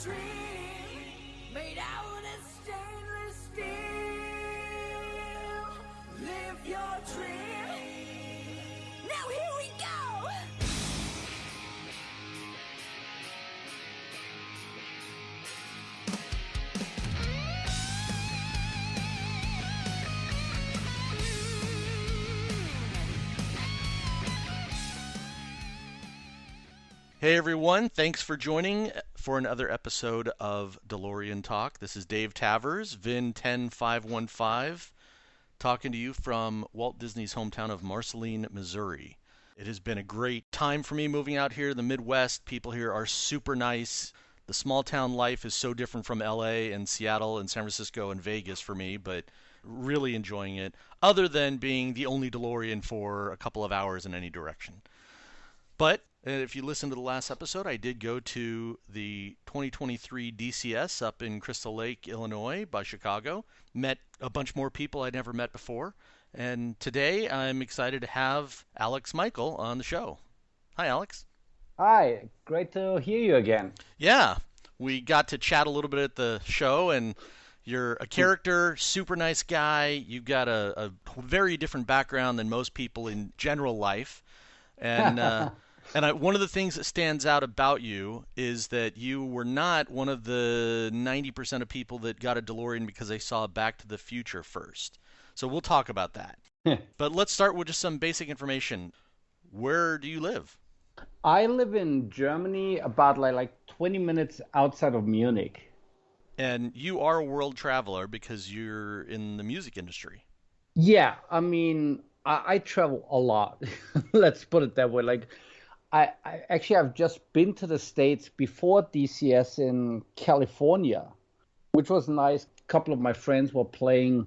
dream made out of stainless steel. Live your dream. Now here we go. Hey everyone, thanks for joining for another episode of DeLorean Talk. This is Dave Tavers, VIN 10515, talking to you from Walt Disney's hometown of Marceline, Missouri. It has been a great time for me moving out here to the Midwest. People here are super nice. The small town life is so different from LA and Seattle and San Francisco and Vegas for me, but really enjoying it, other than being the only DeLorean for a couple of hours in any direction. But if you listened to the last episode, I did go to the 2023 DCS up in Crystal Lake, Illinois by Chicago. Met a bunch more people I'd never met before. And today I'm excited to have Alexx Michael on the show. Hi, Alex. Hi, great to hear you again. Yeah, we got to chat a little bit at the show, and you're a character, super nice guy. You've got a very different background than most people in general life. And one of the things that stands out about you is that you were not one of the 90% of people that got a DeLorean because they saw Back to the Future first. So we'll talk about that. But let's start with just some basic information. Where do you live? I live in Germany, about like 20 minutes outside of Munich. And you are a world traveler because you're in the music industry. Yeah, I mean, I travel a lot. Let's put it that way. Like, I actually I've just been to the States before DCS in California, which was nice. A couple of my friends were playing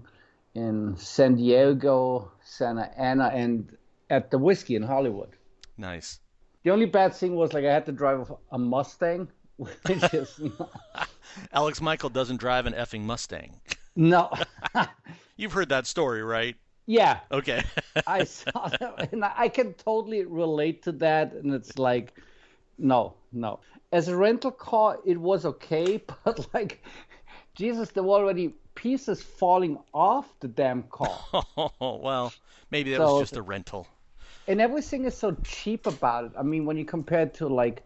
in San Diego, Santa Ana, and at the Whiskey in Hollywood. Nice. The only bad thing was like I had to drive a Mustang, which is Alexx Michael doesn't drive an effing Mustang. no. You've heard that story, right? Yeah. Okay. I saw that, and I can totally relate to that. And it's like, no. As a rental car, it was okay, but like, Jesus, there were already pieces falling off the damn car. Oh, well, maybe that was just a rental. And everything is so cheap about it. I mean, when you compare it to like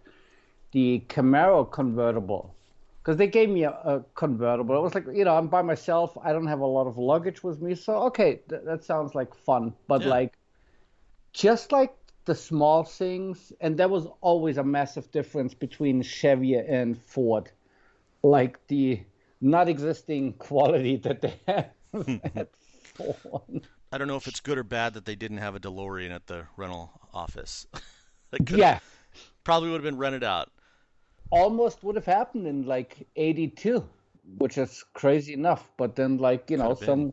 the Camaro convertible, because they gave me a convertible. I was like, I'm by myself. I don't have a lot of luggage with me. So, okay, that sounds like fun. But like, just like the small things, and there was always a massive difference between Chevy and Ford. Like the not existing quality that they have at Ford. I don't know if it's good or bad that they didn't have a DeLorean at the rental office. Probably would have been rented out. Almost would have happened in like 82, which is crazy enough. But then like, some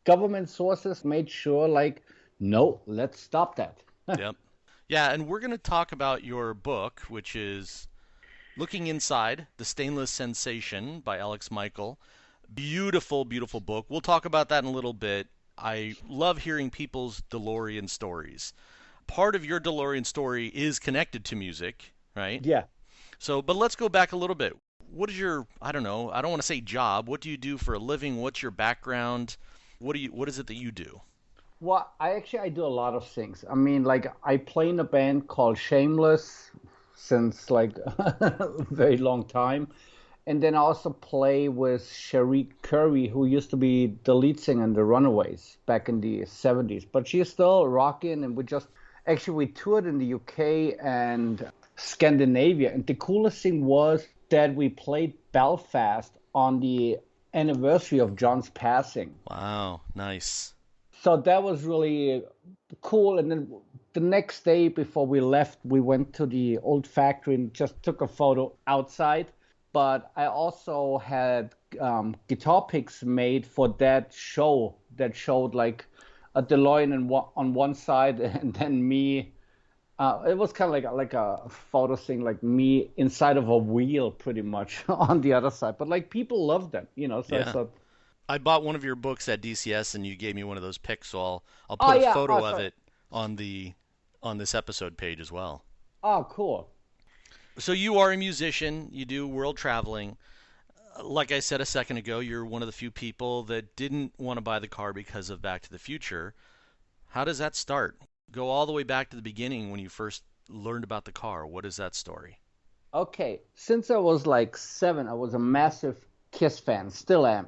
government sources made sure like, no, let's stop that. Yep. Yeah, and we're going to talk about your book, which is Looking Inside, The Stainless Sensation by Alexx Michael. Beautiful, beautiful book. We'll talk about that in a little bit. I love hearing people's DeLorean stories. Part of your DeLorean story is connected to music, right? Yeah. So, but let's go back a little bit. What is your, I don't want to say job. What do you do for a living? What's your background? What is it that you do? Well, I do a lot of things. I mean, like I play in a band called Shameless since like a very long time. And then I also play with Sheree Curry, who used to be the lead singer in the Runaways back in the 70s. But she's still rocking, and we toured in the UK and Scandinavia. And the coolest thing was that we played Belfast on the anniversary of John's passing. Wow, nice. So that was really cool. And then the next day before we left, we went to the old factory and just took a photo outside. But I also had guitar picks made for that show that showed like a DeLorean on one side and then me. It was kind of like a photo thing, like me inside of a wheel pretty much on the other side. But like people loved them, So yeah. I thought, I bought one of your books at DCS and you gave me one of those pics, so I'll put a photo of it on this episode page as well. Oh, cool. So you are a musician. You do world traveling. Like I said a second ago, you're one of the few people that didn't want to buy the car because of Back to the Future. How does that start? Go all the way back to the beginning when you first learned about the car. What is that story? Okay, since I was like 7, I was a massive Kiss fan, still am,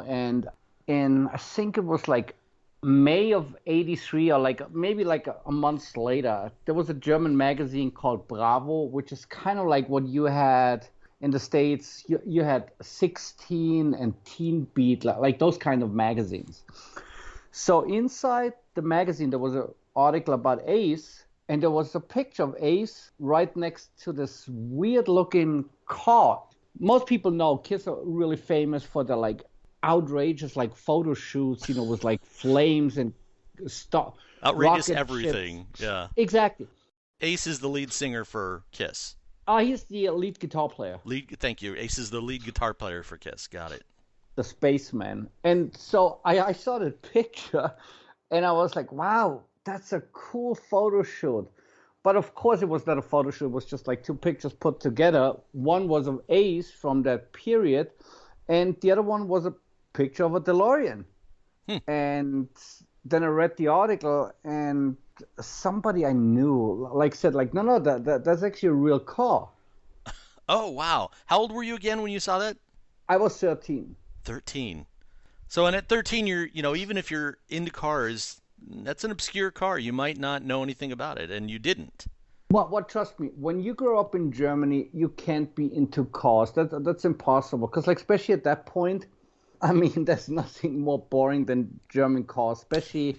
and in I think it was like May of '83 or like maybe like a month later, there was a German magazine called Bravo, which is kind of like what you had in the States. You had 16 and Teen Beat, like those kind of magazines. So inside the magazine, there was an article about Ace, and there was a picture of Ace right next to this weird-looking car. Most people know Kiss are really famous for the like outrageous like photo shoots, with like flames and stuff, Outrageous rocket everything. ships. Yeah. Exactly. Ace is the lead singer for Kiss. He's the lead guitar player, Thank you. Ace is the lead guitar player for Kiss. Got it. the spaceman. And so I saw the picture, and I was like, wow, that's a cool photo shoot. But of course, it was not a photo shoot. It was just like two pictures put together. One was of Ace from that period, and the other one was a picture of a DeLorean. And then I read the article, and somebody I knew like said like, no, that's actually a real car. Oh, wow. How old were you again when you saw that? I was 13. 13. So, and at 13, even if you're into cars, that's an obscure car. You might not know anything about it, and you didn't. What? Trust me, when you grow up in Germany, you can't be into cars. That's impossible. Because like especially at that point, I mean, there's nothing more boring than German cars. Especially,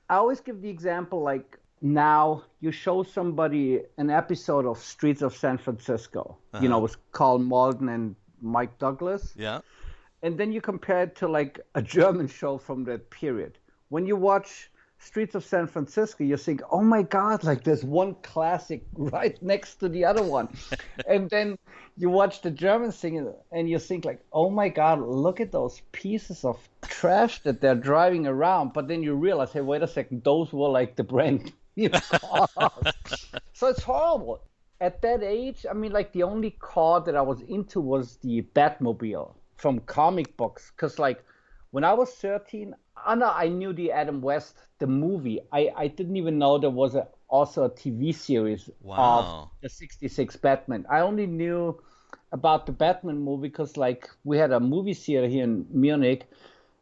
I always give the example like now you show somebody an episode of Streets of San Francisco, with Carl Malden and Mike Douglas, Yeah. and then you compare it to like a German show from that period. When you watch Streets of San Francisco, you think, oh my God, like there's one classic right next to the other one. And then you watch the German thing and you think like, oh my God, look at those pieces of trash that they're driving around. But then you realize, hey, wait a second, those were like the brand new cars. So it's horrible. At that age, I mean, like the only car that I was into was the Batmobile from comic books. Because like when I was 13, I knew the Adam West, the movie. I didn't even know there was also a TV series of the 66 Batman. I only knew about the Batman movie because like we had a movie theater here in Munich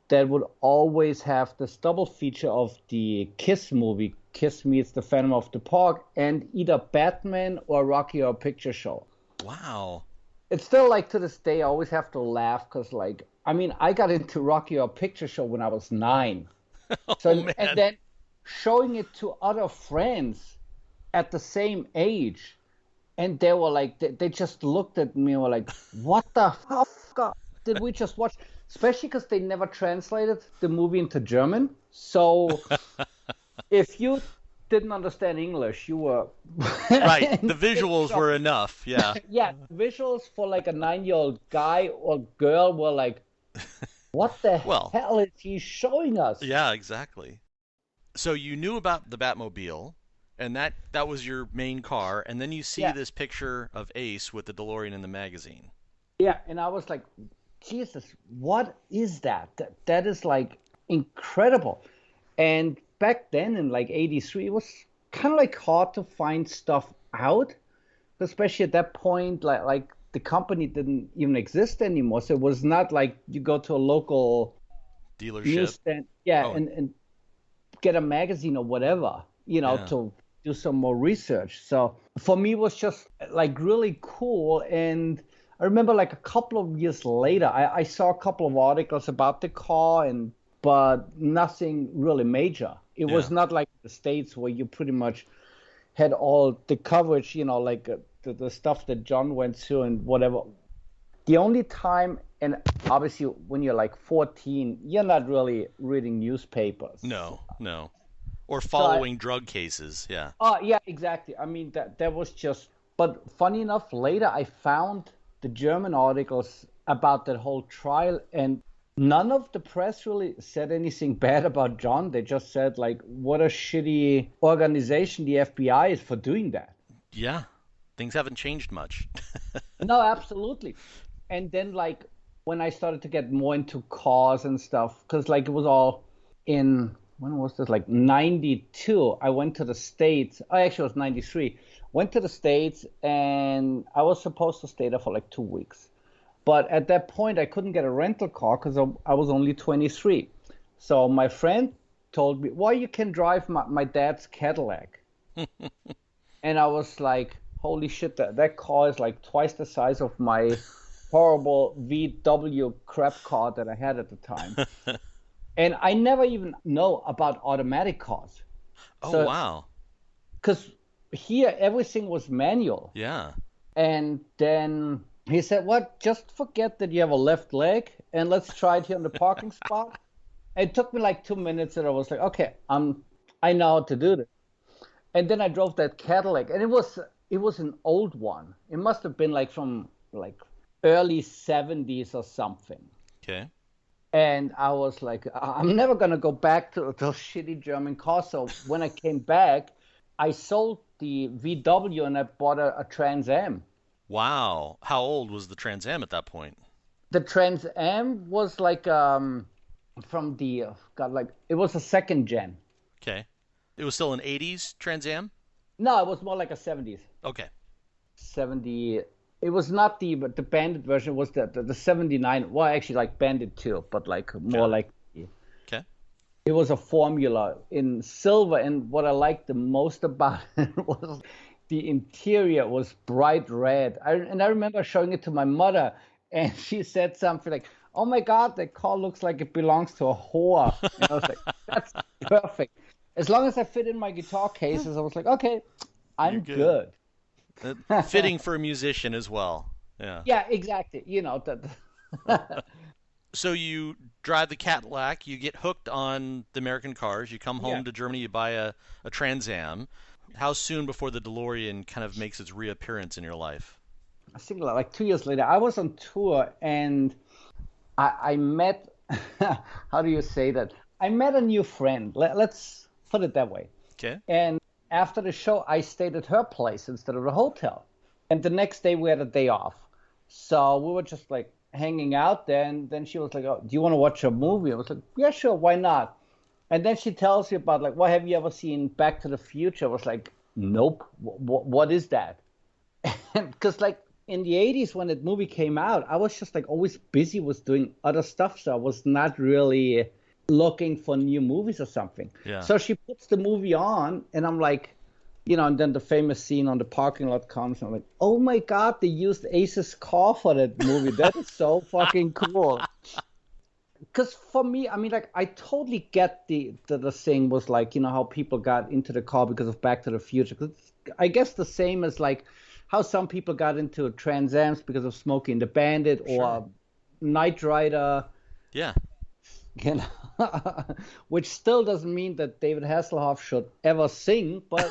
that would always have this double feature of the Kiss movie, Kiss Meets the Phantom of the Park, and either Batman or Rocky Horror Picture Show. Wow. It's still like to this day, I always have to laugh because like, I mean, I got into Rocky Horror Picture Show when I was 9. So, Man. and then showing it to other friends at the same age, and they were like, they just looked at me and were like, what the fuck did we just watch? Especially because they never translated the movie into German. So if you didn't understand English, you were Right. The visuals were enough. Yeah. Yeah, visuals for like a 9-year-old guy or girl were like, what the hell is he showing us? Yeah, exactly. So you knew about the Batmobile, and that was your main car, and then you see this picture of Ace with the DeLorean in the magazine. Yeah, and I was like, Jesus, what is that? That is like incredible. And back then in like '83, it was kind of like hard to find stuff out, especially at that point, like the company didn't even exist anymore. So it was not like you go to a local dealership newsstand, and get a magazine or whatever, to do some more research. So for me, it was just like really cool. And I remember like a couple of years later, I saw a couple of articles about the car, but nothing really major. It was not like the States where you pretty much had all the coverage, like the stuff that John went through and whatever. The only time, and obviously when you're like 14, you're not really reading newspapers. No. Or following drug cases, yeah. Oh, yeah, exactly. I mean, that was just, but funny enough, later I found the German articles about that whole trial, and none of the press really said anything bad about John. They just said, like, what a shitty organization the FBI is for doing that. Yeah. Things haven't changed much. No, absolutely. And then like when I started to get more into cars and stuff, because like it was all in when was this? Like 92. I went to the States. Oh, actually it was 93. Went to the States and I was supposed to stay there for like 2 weeks. But at that point I couldn't get a rental car because I was only 23. So my friend told me, well, you can drive my dad's Cadillac. And I was like, holy shit, that car is like twice the size of my horrible VW crap car that I had at the time. And I never even know about automatic cars. Oh, So, wow. because here everything was manual. Yeah. And then he said, what, just forget that you have a left leg and let's try it here in the parking spot. It took me like 2 minutes and I was like, okay, I know how to do this. And then I drove that Cadillac, and it was an old one. It must have been like from like early 70s or something. Okay. And I was like, I'm never gonna go back to those shitty German cars. So when I came back, I sold the VW and I bought a Trans Am. Wow. How old was the Trans Am at that point? The Trans Am was like from the God, like it was a second gen. Okay. It was still an 80s Trans Am? No, it was more like a 70s. Okay. 70. It was not the Bandit version. It was the 79. Well, actually, like Bandit too, but like more like Okay. it was a Formula in silver. And what I liked the most about it was the interior was bright red. And I remember showing it to my mother, and she said something like, "Oh my God, that car looks like it belongs to a whore." And I was like, "That's perfect." As long as I fit in my guitar cases, I was like, okay, I'm good. Fitting for a musician as well. Yeah. Yeah, exactly. You know that. So you drive the Cadillac, you get hooked on the American cars, you come home to Germany, you buy a Trans Am. How soon before the DeLorean kind of makes its reappearance in your life? I think like 2 years later, I was on tour and I met, how do you say that? I met a new friend. Let's put it that way. Okay. And after the show, I stayed at her place instead of the hotel. And the next day we had a day off. So we were just like hanging out there. And then she was like, oh, do you want to watch a movie? I was like, yeah, sure. Why not? And then she tells you about like, well, have you ever seen Back to the Future? I was like, nope. What is that? Because like in the 80s when that movie came out, I was just like always busy with doing other stuff. So I was not really looking for new movies or something. Yeah. So she puts the movie on and I'm like, you know, and then the famous scene on the parking lot comes and I'm like, oh my God, they used Ace's car for that movie. That is so fucking cool. Because for me, I mean, like, I totally get the thing was like, you know, how people got into the car because of Back to the Future. 'Cause I guess the same as like how some people got into Trans Ams because of Smokey and the Bandit or Knight Rider. Yeah. You know, which still doesn't mean that David Hasselhoff should ever sing, but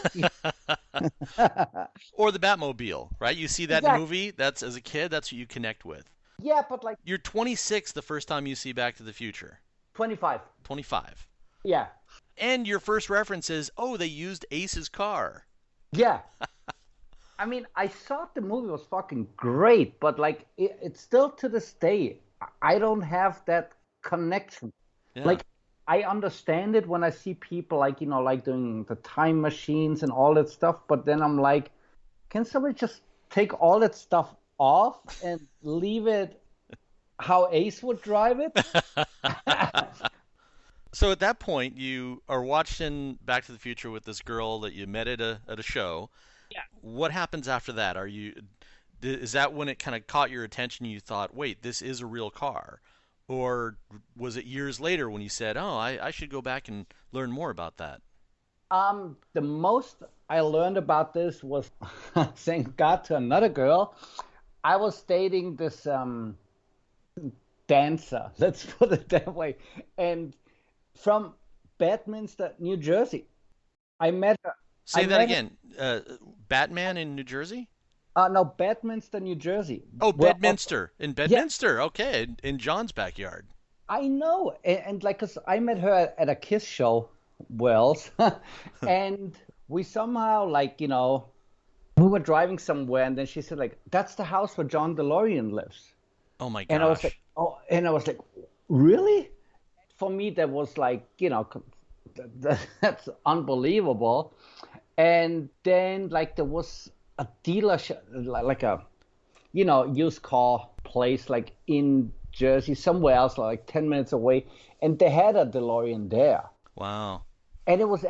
Or the Batmobile, right? You see that in a movie, that's as a kid, that's what you connect with. yeah, but like You're 26 the first time you see Back to the Future. 25. 25. Yeah. And your first reference is, oh, they used Ace's car. Yeah. I mean, I thought the movie was fucking great, but like it's still to this day, I don't have that connection. Yeah. Like I understand it when I see people like, you know, like doing the time machines and all that stuff, but then I'm like, can somebody just take all that stuff off and leave it how Ace would drive it? So at that point, you are watching Back to the Future with this girl that you met at a show. Yeah. What happens after that? Is that when it kind of caught your attention and you thought, wait, this is a real car? Or was it years later when you said, oh, I should go back and learn more about that? The most I learned about this was, thank God, to another girl. I was dating this dancer, let's put it that way, and from Bedminster, New Jersey. I met her. Say that again. Batman in New Jersey? No, Bedminster, New Jersey. Oh, Well, Bedminster. In Bedminster. Okay, in John's backyard. I know, and like, 'cause I met her at a Kiss show, Wells, and we somehow, like, you know, we were driving somewhere, and then she said, like, that's the house where John DeLorean lives. Oh my And I was like, gosh. oh, and I was like, really? For me, that was like, that's unbelievable. And then, like, there was a dealership, like a, used car place, like in Jersey, somewhere else, like 10 minutes away. And they had a DeLorean there. Wow. And it was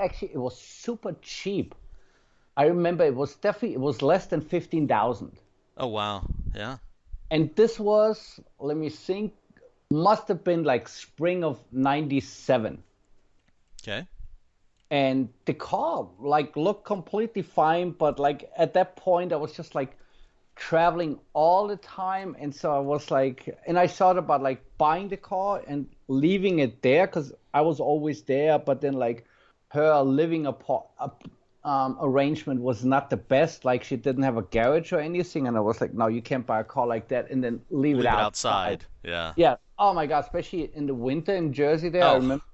super cheap. I remember it was less than 15,000. Oh wow. Yeah. And this was, let me think, must have been like spring of 97. Okay. And the car like looked completely fine, but like at that point I was just like traveling all the time, and so I was like, and I thought about like buying the car and leaving it there because I was always there, but then like her living arrangement was not the best. Like she didn't have a garage or anything, and I was like, no, you can't buy a car like that and then leave it Leave it outside. outside. Yeah. Yeah. Oh my God, especially in the winter in Jersey there, I Oh, remember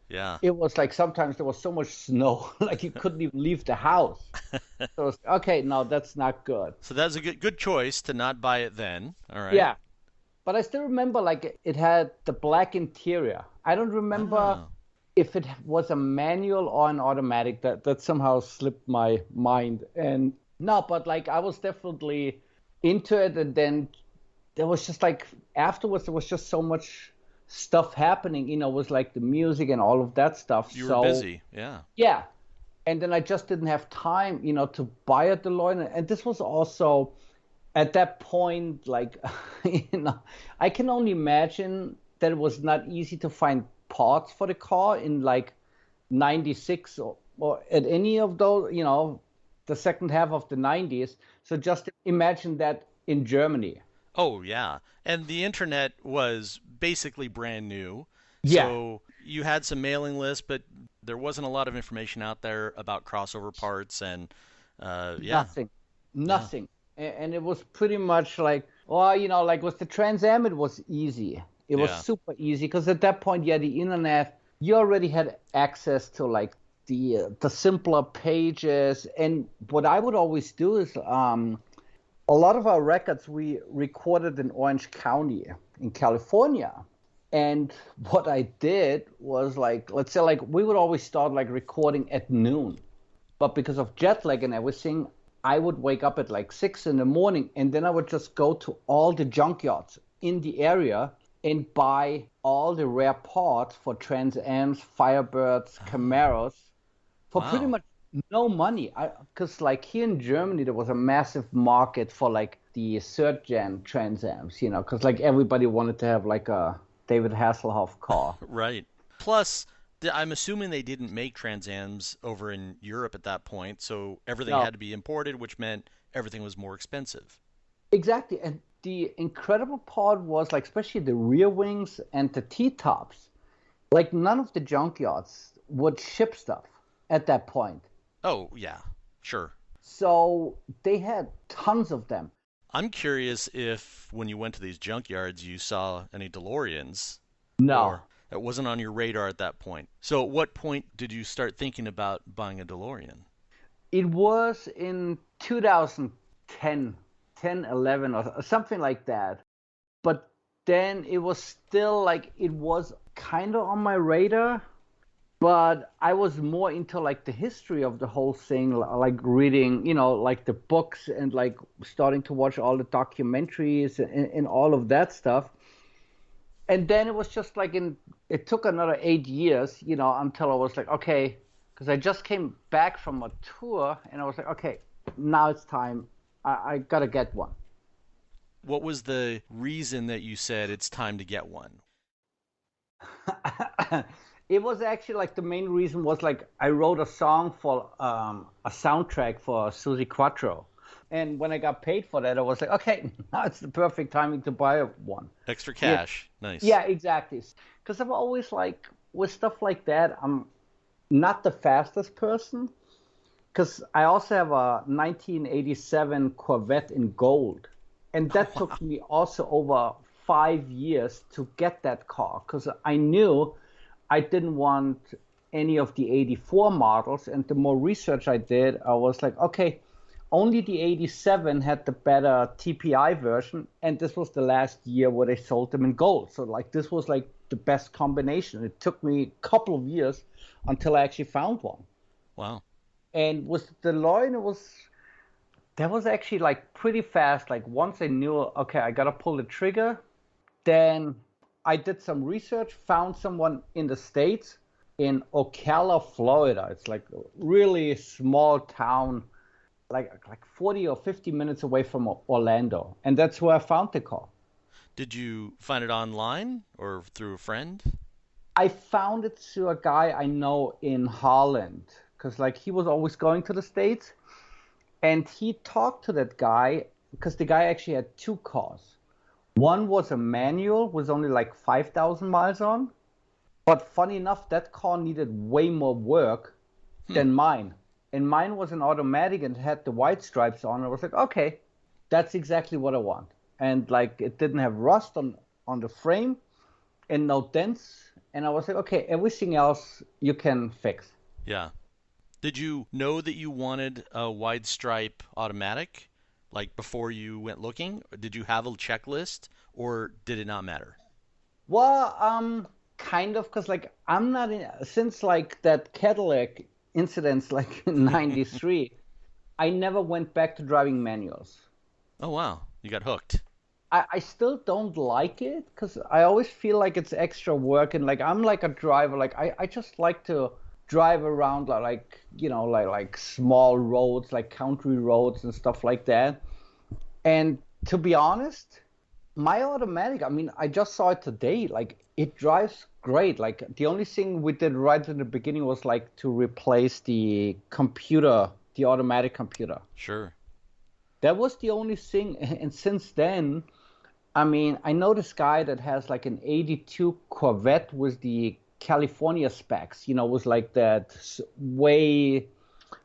yeah. it was like sometimes there was so much snow, like you couldn't even leave the house. So it was, okay, no, that's not good. So that's a good choice to not buy it then. All right. Yeah, but I still remember like it had the black interior. I don't remember Oh. if it was a manual or an automatic. That somehow slipped my mind. And no, but like I was definitely into it, and then there was just like afterwards there was just so much stuff happening, with like the music and all of that stuff. You were So busy. Yeah. yeah, and then I just didn't have time, to buy a DeLorean. And this was also at that point, like, I can only imagine that it was not easy to find parts for the car in like 96 or at any of those, the second half of the 90s. So just imagine that in Germany. Oh, yeah. And the internet was basically brand new. Yeah, So you had some mailing lists, but there wasn't a lot of information out there about crossover parts. And yeah, nothing, yeah. nothing. And it was pretty much like, well, like with the Trans Am, it was easy. It was Yeah. super easy because at that point, yeah, the internet, you already had access to like the simpler pages. And what I would always do is, a lot of our records we recorded in Orange County in California. And what I did was like, let's say like we would always start like recording at noon. But because of jet lag and everything, I would wake up at like 6 in the morning, and then I would just go to all the junkyards in the area and buy all the rare parts for Trans Ams, Firebirds, Camaros for pretty Wow. much no money. Because like here in Germany, there was a massive market for like the third gen Trans Ams, because like everybody wanted to have like a David Hasselhoff car. Right. Plus, I'm assuming they didn't make Trans Ams over in Europe at that point, so everything No, had to be imported, which meant everything was more expensive. exactly. And the incredible part was like, especially the rear wings and the T-tops, like none of the junkyards would ship stuff at that point. Oh, yeah. Sure. So they had tons of them. I'm curious if when you went to these junkyards you saw any DeLoreans, No, or it wasn't on your radar at that point. So at what point did you start thinking about buying a DeLorean? it was in 2010, 10, 11 or something like that. But then it was still like, it was kind of on my radar, but I was more into like the history of the whole thing, like reading, like the books and like starting to watch all the documentaries and all of that stuff. And then it was just like it took another 8 years, until I was like, okay, because I just came back from a tour and I was like, okay, now it's time. I gotta get one. What was the reason that you said it's time to get one? It was actually like the main reason was like I wrote a song for a soundtrack for Susie Quattro. And when I got paid for that, I was like, okay, now it's the perfect timing to buy one. Extra Yeah, cash. Nice. yeah, exactly. Because I'm always like, with stuff like that, I'm not the fastest person. Because I also have a 1987 Corvette in gold. And that took me also over 5 years to get that car. Because I knew I didn't want any of the 84 models. And the more research I did, I was like, okay, only the 87 had the better TPI version, and this was the last year where they sold them in gold. So like this was like the best combination. It took me a couple of years until I actually found one. Wow. And with the DeLorean, that was actually like pretty fast. Like once I knew, okay, I gotta pull the trigger, then I did some research, found someone in the States in Ocala, Florida. It's like a really small town, like 40 or 50 minutes away from Orlando. And that's where I found the car. Did you find it online or through a friend? I found it through a guy I know in Holland, because like he was always going to the States, and he talked to that guy because the guy actually had two cars. One was a manual with only like 5,000 miles on, but funny enough, that car needed way more work than mine. And mine was an automatic and had the white stripes on. I was like, okay, that's exactly what I want. And like it didn't have rust on the frame and no dents. And I was like, okay, everything else you can fix. Yeah. Did you know that you wanted a wide stripe automatic, like before you went looking? Did you have a checklist, or did it not matter? Well, kind of, because like I'm not in, since like that Cadillac incidents like in '93, I never went back to driving manuals. Oh, wow. You got hooked. I still don't like it because I always feel like it's extra work, and like I'm like a driver, like I just like to drive around like like small roads, like country roads and stuff like that. And to be honest, my automatic, I mean, I just saw it today, like it drives great. Like the only thing we did right in the beginning was like to replace the computer, the automatic computer. Sure. That was the only thing. And since then, I mean, I know this guy that has like an 82 Corvette with the California specs, with like that way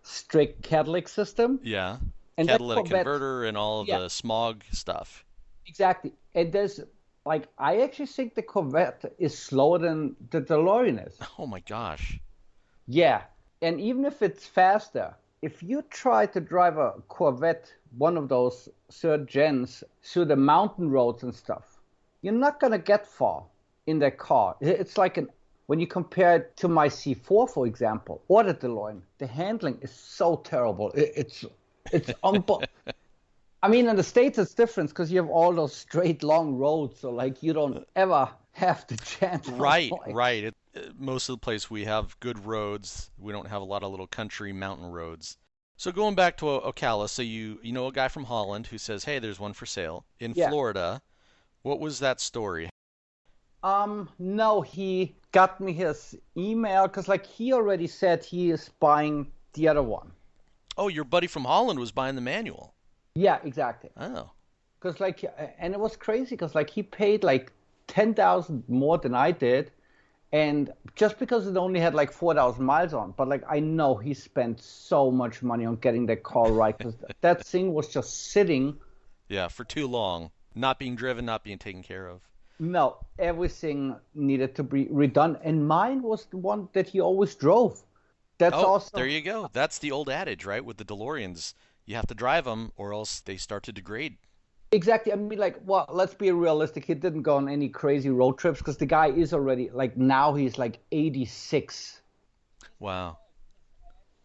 strict catalytic system. Yeah. And that Catalytic Corvette, converter and all of yeah, the smog stuff. exactly. And there's like, I actually think the Corvette is slower than the DeLorean is. Oh my gosh. Yeah. And even if it's faster, if you try to drive a Corvette, one of those third gens, through the mountain roads and stuff, you're not going to get far in that car. It's like when you compare it to my C4, for example, or the DeLorean, the handling is so terrible. It's I mean, in the States it's different because you have all those straight long roads, so like you don't ever have the chance. Right, right. Most of the place we have good roads. We don't have a lot of little country mountain roads. So going back to Ocala, so you know a guy from Holland who says, "Hey, there's one for sale in Yeah. Florida." What was that story? No, he got me his email because like he already said he is buying the other one. Oh, your buddy from Holland was buying the manual. Yeah, exactly. Oh, Because like, and it was crazy because like he paid like 10,000 more than I did, and just because it only had like 4,000 miles on, but like I know he spent so much money on getting that car right because that thing was just sitting. yeah, for too long, not being driven, not being taken care of. No, everything needed to be redone, and mine was the one that he always drove. That's Oh, also there you go. That's the old adage, right? With the DeLoreans, you have to drive them or else they start to degrade. exactly. I mean, like, well, let's be realistic. He didn't go on any crazy road trips because the guy is already like now he's like 86. Wow.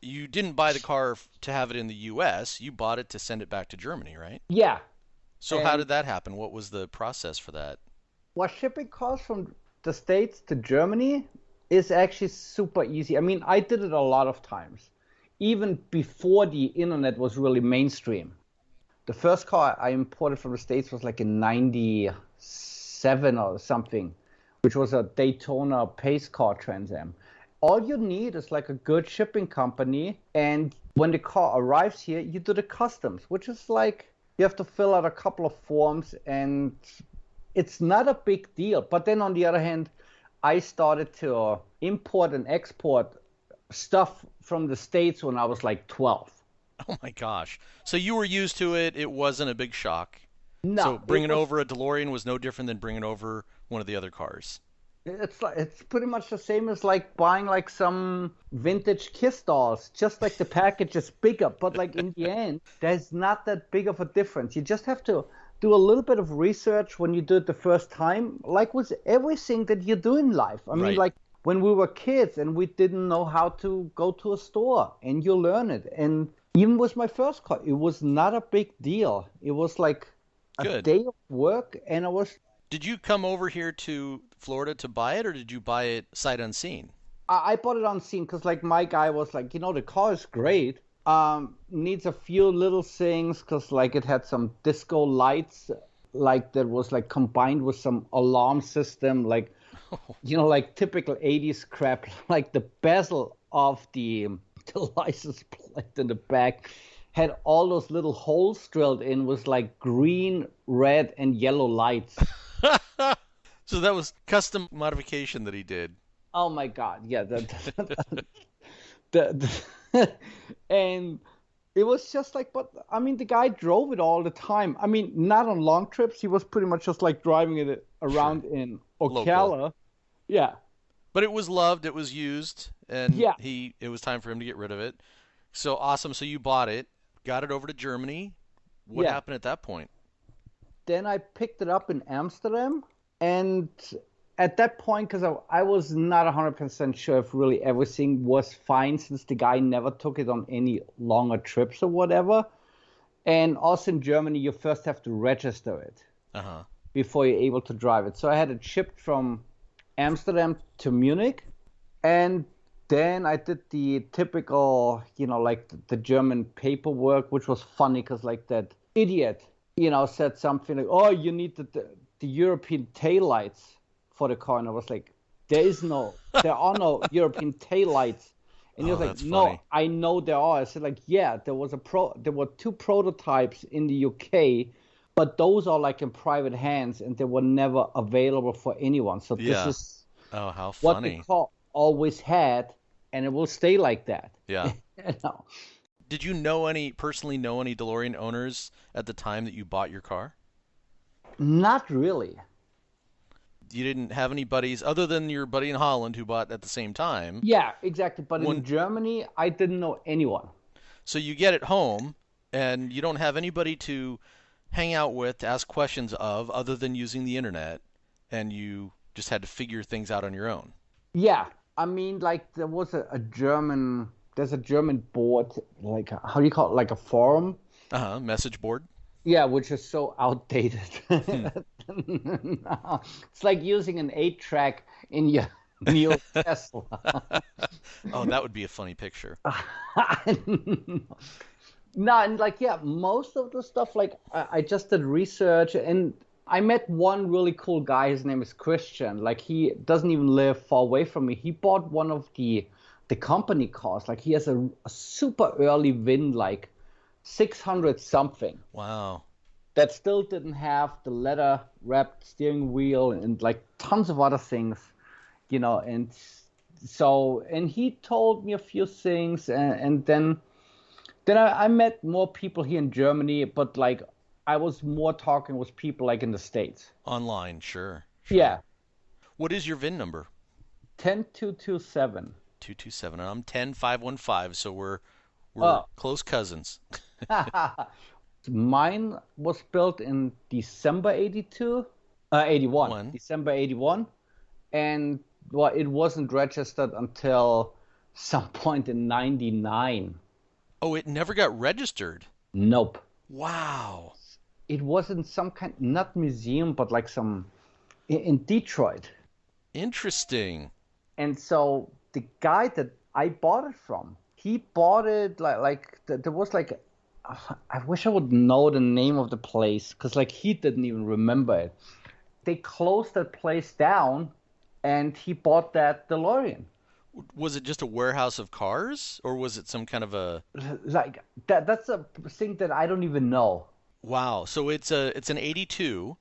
You didn't buy the car to have it in the U.S. You bought it to send it back to Germany, right? Yeah, So how and did that happen? What was the process for that? well, shipping cars from the States to Germany is actually super easy. I mean, I did it a lot of times, even before the internet was really mainstream. The first car I imported from the States was like in 97 or something, which was a Daytona pace car Trans Am. All you need is like a good shipping company, and when the car arrives here, you do the customs, which is like you have to fill out a couple of forms, and it's not a big deal. But then on the other hand, I started to import and export stuff from the States when I was like 12. Oh my gosh. So you were used to it. It wasn't a big shock. So No, it bringing was over a DeLorean was no different than bringing over one of the other cars. It's pretty much the same as like buying like some vintage Kiss dolls. Just like the package is bigger, but like in the end, there's not that big of a difference. You just have to do a little bit of research when you do it the first time, like with everything that you do in life. I mean, Right. like when we were kids and we didn't know how to go to a store, and you learn it. And even with my first car, it was not a big deal. It was like a Good. day of work, and I was Did you come over here to Florida to buy it, or did you buy it sight unseen? I bought it on scene because like my guy was like, the car is great. Needs a few little things because like it had some disco lights, like that was like combined with some alarm system, like like typical 80s crap, like the bezel of the license plate in the back had all those little holes drilled in with like green, red, and yellow lights. So that was custom modification that he did. Oh my God, yeah, the and it was just like, but I mean, the guy drove it all the time. I mean, not on long trips. He was pretty much just like driving it Sure. around in Local. Ocala. Yeah, But it was loved, it was used, and yeah, it was time for him to get rid of it. So awesome. So you bought it, got it over to Germany. What yeah. happened at that point? Then I picked it up in Amsterdam, and at that point, because I was not 100% sure if really everything was fine, since the guy never took it on any longer trips or whatever. And also in Germany, you first have to register it Uh-huh. before you're able to drive it. So I had it shipped from Amsterdam to Munich, and then I did the typical, like the German paperwork, which was funny because like that idiot, said something like, "Oh, you need the European taillights for the car," and I was like, there are no European taillights." And he Oh, was like, that's "No, funny. I know there are." I said, like, "Yeah, there were two prototypes in the UK, but those are like in private hands and they were never available for anyone. So this Yeah. is Oh, how what the funny. car always had, and it will stay like that." Yeah. You know? Did you personally know any DeLorean owners at the time that you bought your car? Not really. You didn't have any buddies other than your buddy in Holland who bought at the same time. Yeah, exactly. But in When Germany, I didn't know anyone. so you get it home and you don't have anybody to hang out with, to ask questions of, other than using the internet, and you just had to figure things out on your own. Yeah, I mean, like there's a German board, like how do you call it, like a forum? Uh-huh. Message board. Yeah, which is so outdated. Hmm. It's like using an 8-track in your new Tesla. Oh, that would be a funny picture. No, and like, yeah, most of the stuff, like, I just did research, and I met one really cool guy. His name is Christian. Like, he doesn't even live far away from me. He bought one of the company cars. Like, he has a super early VIN, like 600 something, Wow. that still didn't have the leather wrapped steering wheel and like tons of other things, and so, and he told me a few things, and then I met more people here in Germany, but like I was more talking with people like in the States. Online, sure, Yeah, sure. What is your VIN number? 10227. 227. And I'm 10515, so we're Oh, close cousins. mine was built in December 82, 81, One. December 81, and well, it wasn't registered until some point in 99. Oh, it never got registered. Nope. Wow. It was in some kind, not museum, but like some in Detroit. Interesting. And so the guy that I bought it from, he bought it there was like, I wish I would know the name of the place because like he didn't even remember it. They closed that place down, and he bought that DeLorean. Was it just a warehouse of cars, or was it some kind of a... Like that's a thing that I don't even know. Wow. So it's an 82,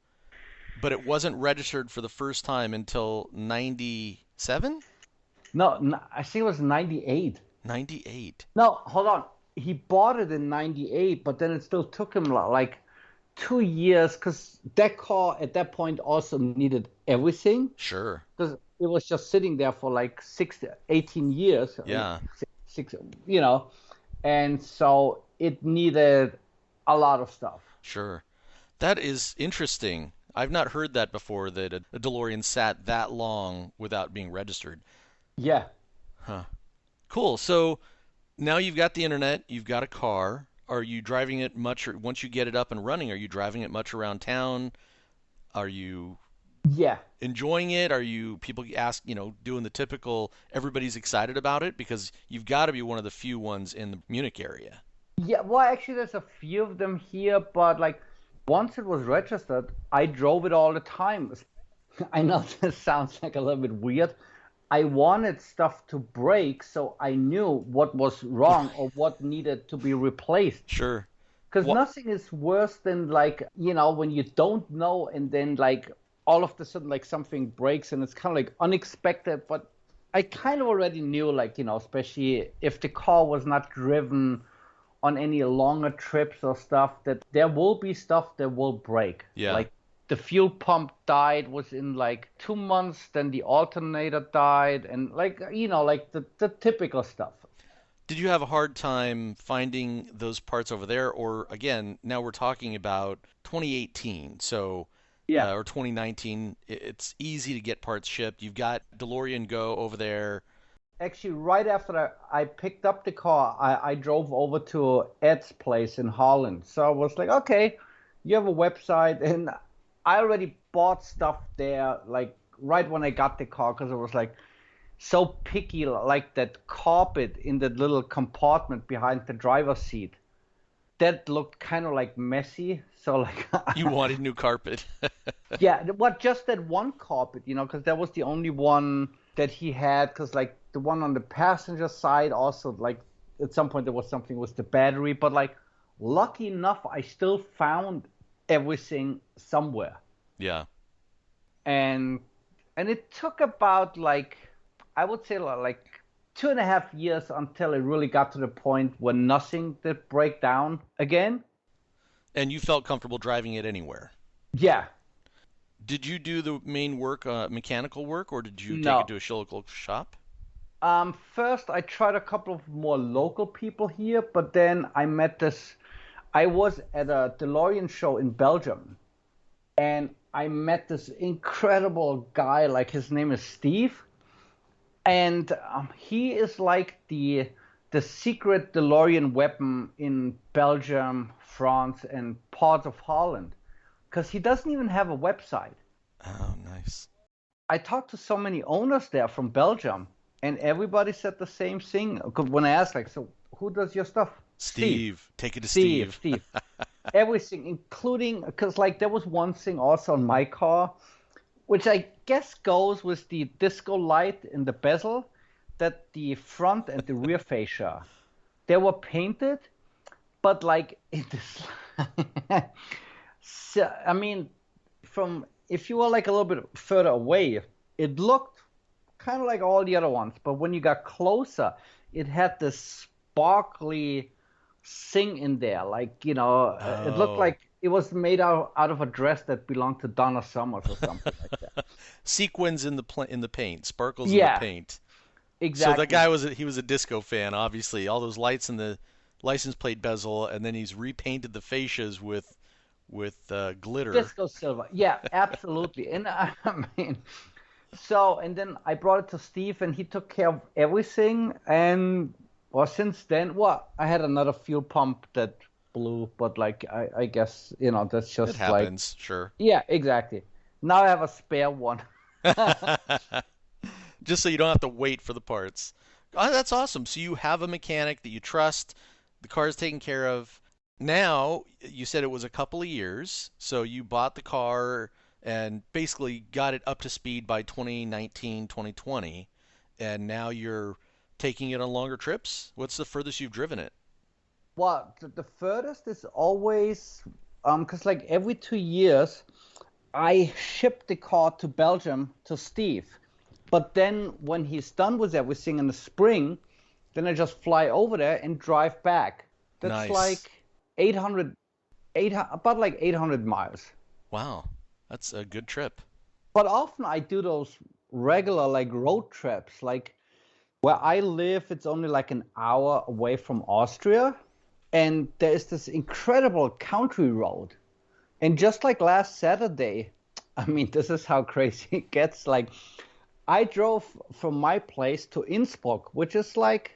but it wasn't registered for the first time until 97? No, I think it was 98. 98. No, hold on. He bought it in 98, but then it still took him like 2 years because that car at that point also needed everything. Sure. Because it was just sitting there for like 18 years, Yeah, six, you know, and so it needed a lot of stuff. sure. That is interesting. I've not heard that before, that a DeLorean sat that long without being registered. Yeah. Huh. Cool. So now you've got the internet, you've got a car. Are you driving it much, or once you get it up and running, are you driving it much around town? Are you Yeah. enjoying it? Are you people ask, doing the typical everybody's excited about it because you've got to be one of the few ones in the Munich area. Yeah, well, actually, there's a few of them here, but like once it was registered, I drove it all the time. I know this sounds like a little bit weird. I wanted stuff to break so I knew what was wrong or what needed to be replaced. Sure. Because What? nothing is worse than like, when you don't know and then like all of a sudden like something breaks and it's kind of like unexpected. But I kind of already knew, like, especially if the car was not driven on any longer trips or stuff, that there will be stuff that will break. Yeah. Like the fuel pump died within like 2 months, then the alternator died, and like, like the typical stuff. Did you have a hard time finding those parts over there, or again, now we're talking about 2018, so Yeah. or 2019, it's easy to get parts shipped. You've got DeLorean Go over there. Actually, right after I picked up the car, I drove over to Ed's place in Holland. So I was like, okay, you have a website, and I already bought stuff there, like right when I got the car, because I was like so picky, like that carpet in that little compartment behind the driver's seat. That looked kind of like messy. So like, You wanted new carpet. yeah, what just that one carpet, because that was the only one that he had. Because like the one on the passenger side, also like at some point there was something with the battery. But like, lucky enough, I still found everything somewhere. Yeah. And it took about like, I would say like 2.5 years until it really got to the point where nothing did break down again. And you felt comfortable driving it anywhere. Yeah. Did you do the main work, mechanical work, or did you take it No. to a local shop? First, I tried a couple of more local people here, but then I met this. I was at a DeLorean show in Belgium, and I met this incredible guy. Like, his name is Steve, and he is like the secret DeLorean weapon in Belgium, France, and parts of Holland, because he doesn't even have a website. Oh, nice. I talked to so many owners there from Belgium, and everybody said the same thing. 'Cause when I asked, like, so who does your stuff? Steve. Take it to Steve, Steve. Steve. Everything, including, because like there was one thing also on my car, which I guess goes with the disco light in the bezel, that the front and the rear fascia, they were painted, but like it is. So, I mean, from if you were like a little bit further away, it looked kind of like all the other ones, but when you got closer, it had this sparkly thing in there, like it looked Oh. like it was made out of a dress that belonged to Donna Summers or something like that. Sequins in the paint, sparkles in the Yeah, paint. So that exactly. guy he was a disco fan, obviously. All those lights in the license plate bezel, and then he's repainted the fascias with glitter. Disco silver. Yeah, absolutely. And I mean, so, and then I brought it to Steve, and he took care of everything. And well, since then, well, I had another fuel pump that blew, but like I guess that's It just like, happens, sure. yeah, exactly. Now I have a spare one. Just so you don't have to wait for the parts. Oh, that's awesome. So you have a mechanic that you trust. The car is taken care of. Now, you said it was a couple of years. So you bought the car and basically got it up to speed by 2019, 2020. And now you're taking it on longer trips? What's the furthest you've driven it? Well, the furthest is always, because like every 2 years, I ship the car to Belgium to Steve. But then when he's done with everything in the spring, then I just fly over there and drive back. That's Nice. like 800, about like 800 miles. Wow. That's a good trip. But often I do those regular like road trips. Like where I live, it's only like an hour away from Austria, and there is this incredible country road. And just like last Saturday, I mean, this is how crazy it gets. Like, I drove from my place to Innsbruck, which is like,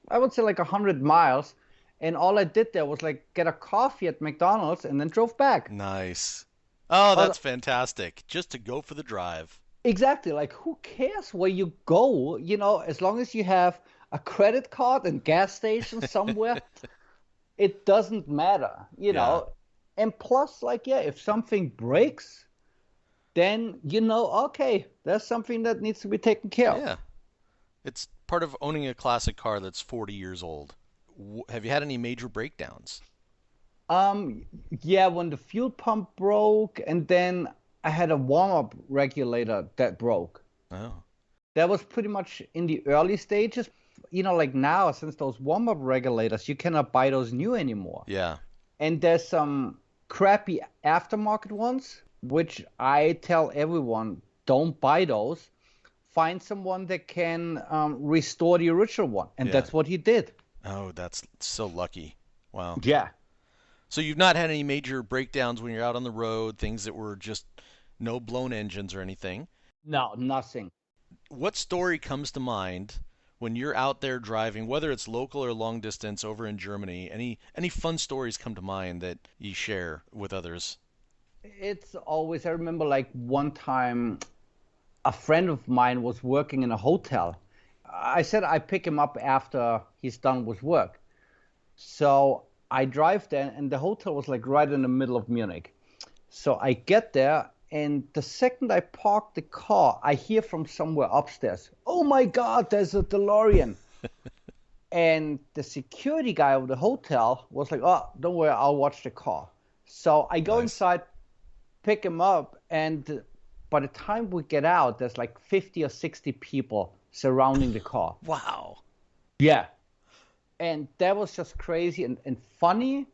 I would say like 100 miles. And all I did there was like get a coffee at McDonald's and then drove back. Nice. Oh, Uh, that's fantastic. Just to go for the drive. exactly. Like, who cares where you go? As long as you have a credit card and gas station somewhere, it doesn't matter. Yeah. And plus, like, yeah, if something breaks, then okay, there's something that needs to be taken care of. Yeah. It's part of owning a classic car that's 40 years old. Have you had any major breakdowns? Yeah, when the fuel pump broke, and then I had a warm-up regulator that broke. Oh. That was pretty much in the early stages. Like now, since those warm-up regulators, you cannot buy those new anymore. Yeah. And there's some crappy aftermarket ones, which I tell everyone, don't buy those. Find someone that can restore the original one. And Yeah. that's what he did. Oh, that's so lucky. Wow. Yeah. So you've not had any major breakdowns when you're out on the road, things that were just no blown engines or anything. No, nothing. What story comes to mind when you're out there driving, whether it's local or long distance over in Germany? Any fun stories come to mind that you share with others? It's always, I remember like one time a friend of mine was working in a hotel. I said I pick him up after he's done with work. So I drive there, and the hotel was like right in the middle of Munich. So I get there, and the second I park the car, I hear from somewhere upstairs, "Oh my God, there's a DeLorean." And the security guy of the hotel was like, "Oh, don't worry, I'll watch the car." So I go Nice. inside, pick him up, and by the time we get out, there's like 50 or 60 people surrounding the car. Wow. Yeah. And that was just crazy and funny.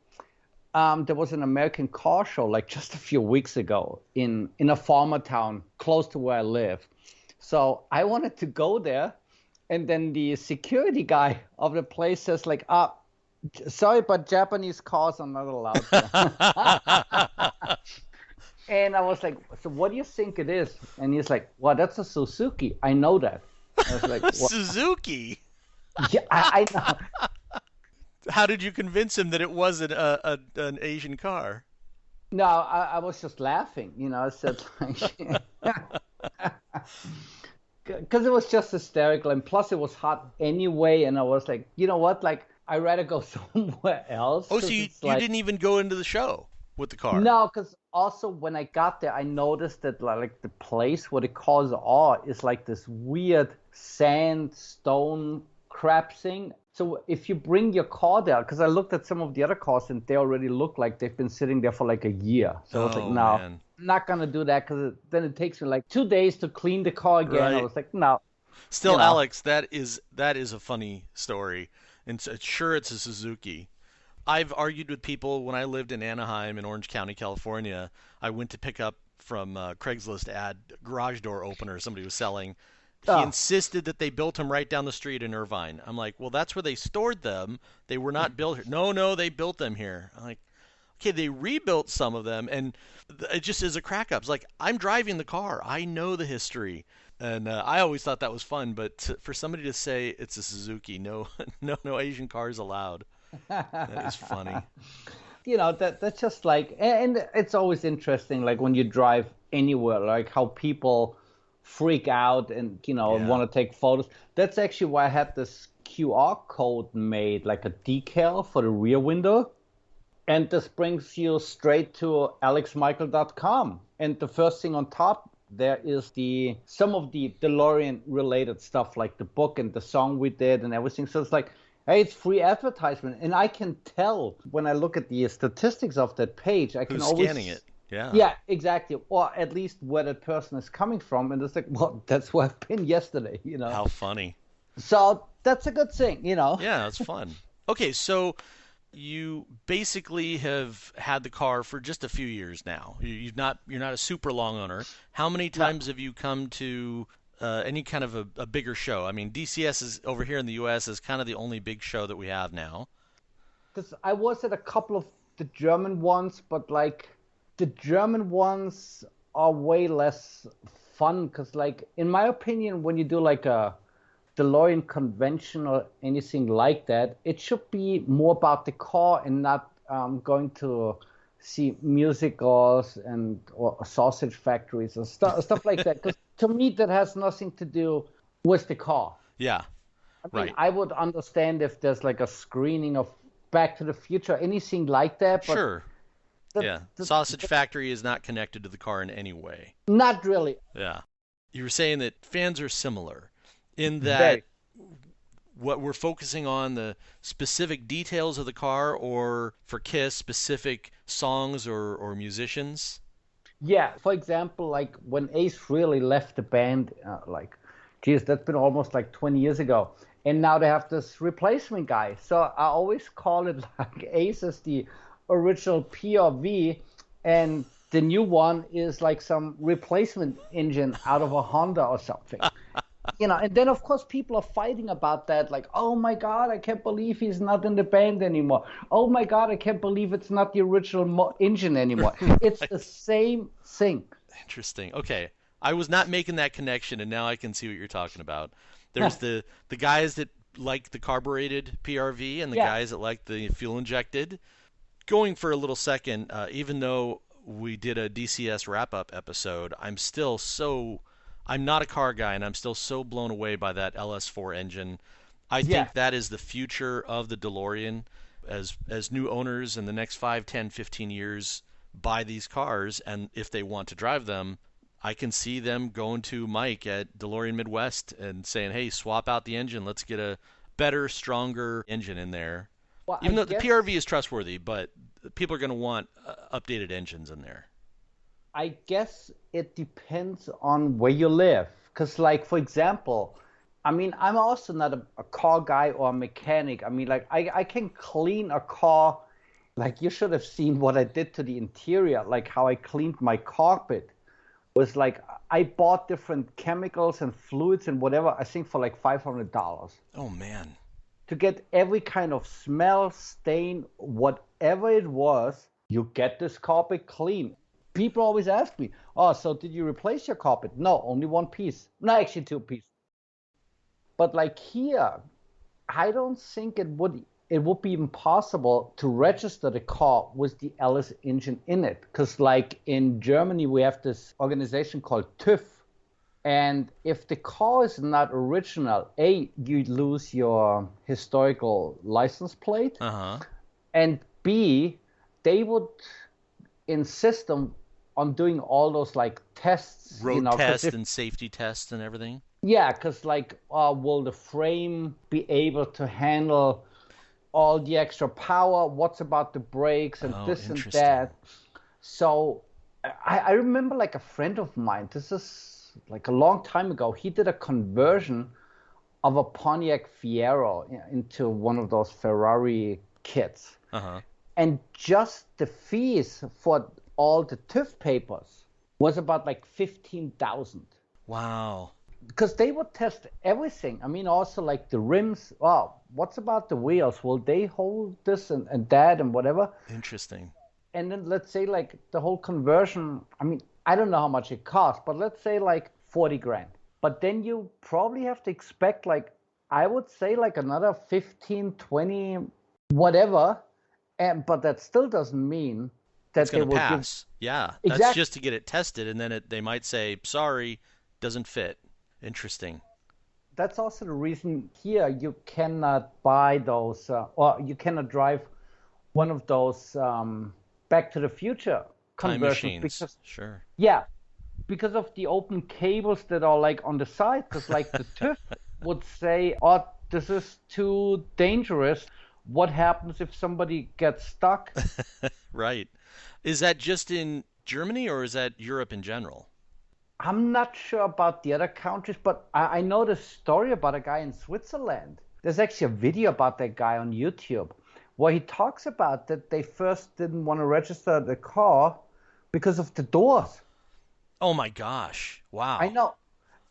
There was an American car show like just a few weeks ago in a farmer town close to where I live. So I wanted to go there, and then the security guy of the place says like, sorry, but Japanese cars are not allowed here. And I was like, so what do you think it is? And he's like, well, that's a Suzuki. I know that. I was like, what? Suzuki. Yeah, I know. How did you convince him that it wasn't an Asian car? No, I was just laughing. I said like, because it was just hysterical, and plus it was hot anyway. And I was like, you know what? Like, I'd rather go somewhere else. Oh, so you didn't even go into the show with the car? No, because also when I got there, I noticed that like the place where the cars are is like this weird sandstone crap thing. So if you bring your car there, because I looked at some of the other cars and they already look like they've been sitting there for like a year. So I was like, no, man. I'm not gonna do that, because then it takes me like 2 days to clean the car again. Right. I was like, no. Still, You know. Alex, that is a funny story, and sure, it's a Suzuki. I've argued with people when I lived in Anaheim in Orange County, California. I went to pick up from a Craigslist ad garage door opener somebody was selling. He insisted that they built them right down the street in Irvine. I'm like, well, that's where they stored them. They were not built here. No, they built them here. I'm like, okay, they rebuilt some of them, and it just is a crack up. It's like, I'm driving the car. I know the history. And I always thought that was fun, but for somebody to say it's a Suzuki, no Asian cars allowed. That is funny. That's just like, and it's always interesting, like when you drive anywhere, like how people freak out and want to take photos. That's actually why I had this QR code made, like a decal for the rear window, and this brings you straight to alexxmichael.com, and the first thing on top there is some of the DeLorean related stuff, like the book and the song we did and everything. So it's like, hey, it's free advertisement, and I can tell when I look at the statistics of that page. I can Who's always scanning it? Yeah. Yeah, exactly. Or at least where that person is coming from. And it's like, well, that's where I've been yesterday, How funny. So that's a good thing, Yeah, it's fun. Okay, so you basically have had the car for just a few years now. You're not a super long owner. How many No, times have you come to any kind of a bigger show? I mean, DCS is over here in the U.S. is kind of the only big show that we have now. because I was at a couple of the German ones, but like the German ones are way less fun because, like, in my opinion, when you do like a DeLorean convention or anything like that, it should be more about the car and not going to see musicals and or sausage factories and stuff like that. Because to me, that has nothing to do with the car. Yeah, I mean, right. I would understand if there's like a screening of Back to the Future, anything like that, but Sure. the, Yeah. the, Sausage Factory is not connected to the car in any way. not really. Yeah. You were saying that fans are similar in that Very. what we're focusing on the specific details of the car, or for Kiss, specific songs or musicians. Yeah, for example, like when Ace really left the band, geez, that's been almost like 20 years ago. And now they have this replacement guy. So I always call it like Ace is the original PRV, and the new one is like some replacement engine out of a Honda or something. And then of course people are fighting about that, like, oh my God, I can't believe he's not in the band anymore. Oh my God, I can't believe it's not the original engine anymore. It's the same thing. Interesting. Okay. I was not making that connection, and now I can see what you're talking about. There's the guys that like the carbureted PRV and the Yeah. guys that like the fuel injected. Going for a little second, even though we did a DCS wrap up episode, I'm not a car guy, and I'm still so blown away by that LS4 engine. I Yeah. think that is the future of the DeLorean. As new owners in the next 5, 10, 15 years buy these cars, and if they want to drive them, I can see them going to Mike at DeLorean Midwest and saying, "Hey, swap out the engine. Let's get a better, stronger engine in there." Well, I Even though the guess PRV is trustworthy, but people are going to want updated engines in there. I guess it depends on where you live. Because, like, for example, I mean, I'm also not a car guy or a mechanic. I mean, like, I can clean a car. Like, you should have seen what I did to the interior, like how I cleaned my carpet. Was like, I bought different chemicals and fluids and whatever, I think for like $500 Oh man. to get every kind of smell, stain, whatever it was. You get this carpet clean. People always ask me, oh, so did you replace your carpet? No, only one piece. No, actually two pieces. But like here, I don't think it would be impossible to register the car with the Alice engine in it. Because like in Germany, we have this organization called TÜV. And if the car is not original, A, you lose your historical license plate. Uh-huh. And B, they would insist on doing all those like tests, Road 'cause test and safety test and everything. yeah, because like, will the frame be able to handle all the extra power? What's about the brakes and Oh, this and interesting. that? So I remember like a friend of mine, this is like a long time ago, he did a conversion of a Pontiac Fiero into one of those Ferrari kits. Uh-huh. And just the fees for all the TÜV papers was about like 15,000 Wow. because they would test everything. I mean, also like the rims. Oh, what's about the wheels? Will they hold this and that and whatever? Interesting. And then let's say like the whole conversion. I mean, I don't know how much it costs, but let's say like 40 grand. But then you probably have to expect like, I would say like another 15, 20, whatever. But that still doesn't mean It's that going they to will give. pass. Yeah. That's Exactly. just to get it tested, and then they might say, "Sorry, doesn't fit." Interesting. That's also the reason here you cannot buy those, or you cannot drive one of those Back to the Future Time conversions machines. because, Sure. yeah, because of the open cables that are like on the side. Because like the TÜV would say, oh, this is too dangerous. What happens if somebody gets stuck? Right. Is that just in Germany, or is that Europe in general? I'm not sure about the other countries, but I know the story about a guy in Switzerland. There's actually a video about that guy on YouTube where he talks about that they first didn't want to register the car because of the doors. Oh my gosh. I Wow. know.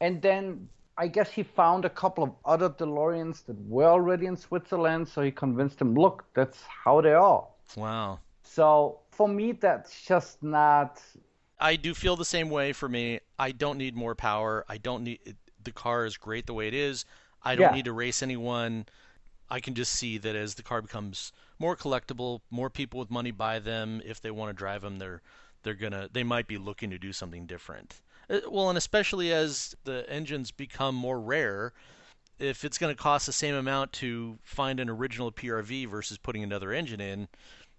And then I guess he found a couple of other DeLoreans that were already in Switzerland, so he convinced them, look, that's how they are. Wow. So for me, that's just not. I do feel the same way for me. I don't need more power. I don't need the car is great the way it is. I don't Yeah, need to race anyone. I can just see that as the car becomes more collectible, more people with money buy them. If they want to drive them, they might be looking to do something different. Well, and especially as the engines become more rare, if it's going to cost the same amount to find an original PRV versus putting another engine in,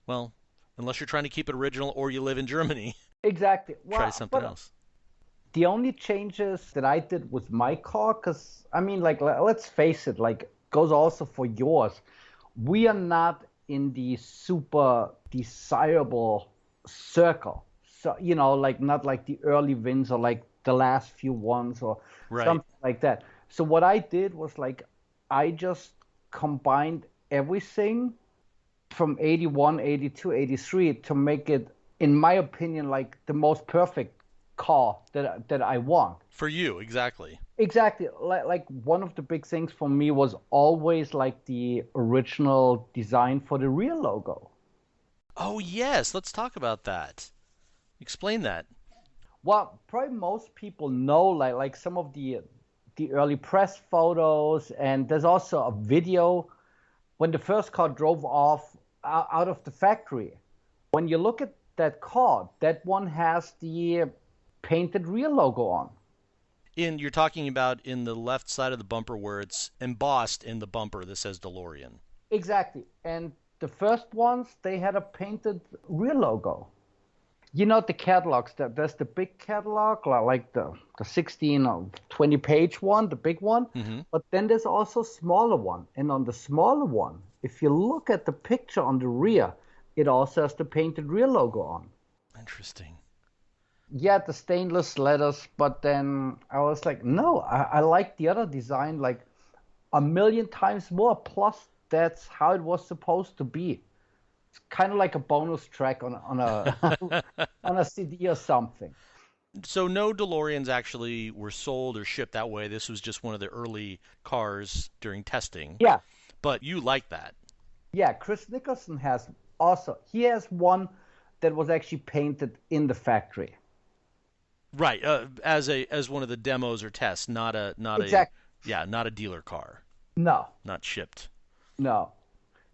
well, unless you're trying to keep it original or you live in Germany, exactly. try Well, something but else. the only changes that I did with my car, because I mean, like, let's face it, like, goes also for yours. We are not in the super desirable circle. So, like, not like the early wins or like the last few ones or Right. something like that. So, what I did was like, I just combined everything from 81, 82, 83 to make it, in my opinion, like the most perfect car that I want. For you, exactly. Exactly. Like one of the big things for me was always like the original design for the rear logo. Oh, yes. Let's talk about that. Explain that. Well, probably most people know like some of the early press photos, and there's also a video when the first car drove off out of the factory. When you look at that car, that one has the painted rear logo on. You're talking about in the left side of the bumper where it's embossed in the bumper that says DeLorean. Exactly. And the first ones, they had a painted rear logo. You know the catalogs, there's the big catalog, like the 16 or 20 page one, the big one. Mm-hmm. But then there's also a smaller one. And on the smaller one, if you look at the picture on the rear, it also has the painted rear logo on. Interesting. Yeah, the stainless letters, but then I was like, no, I like the other design like a million times more. Plus, that's how it was supposed to be. It's kind of like a bonus track on a on a CD or something. So no DeLoreans actually were sold or shipped that way. This was just one of the early cars during testing. Yeah, But you like that. yeah. Chris Nicholson has also he has one that was actually painted in the factory. Right, as one of the demos or tests, Exactly. not a dealer car, No, not shipped. no.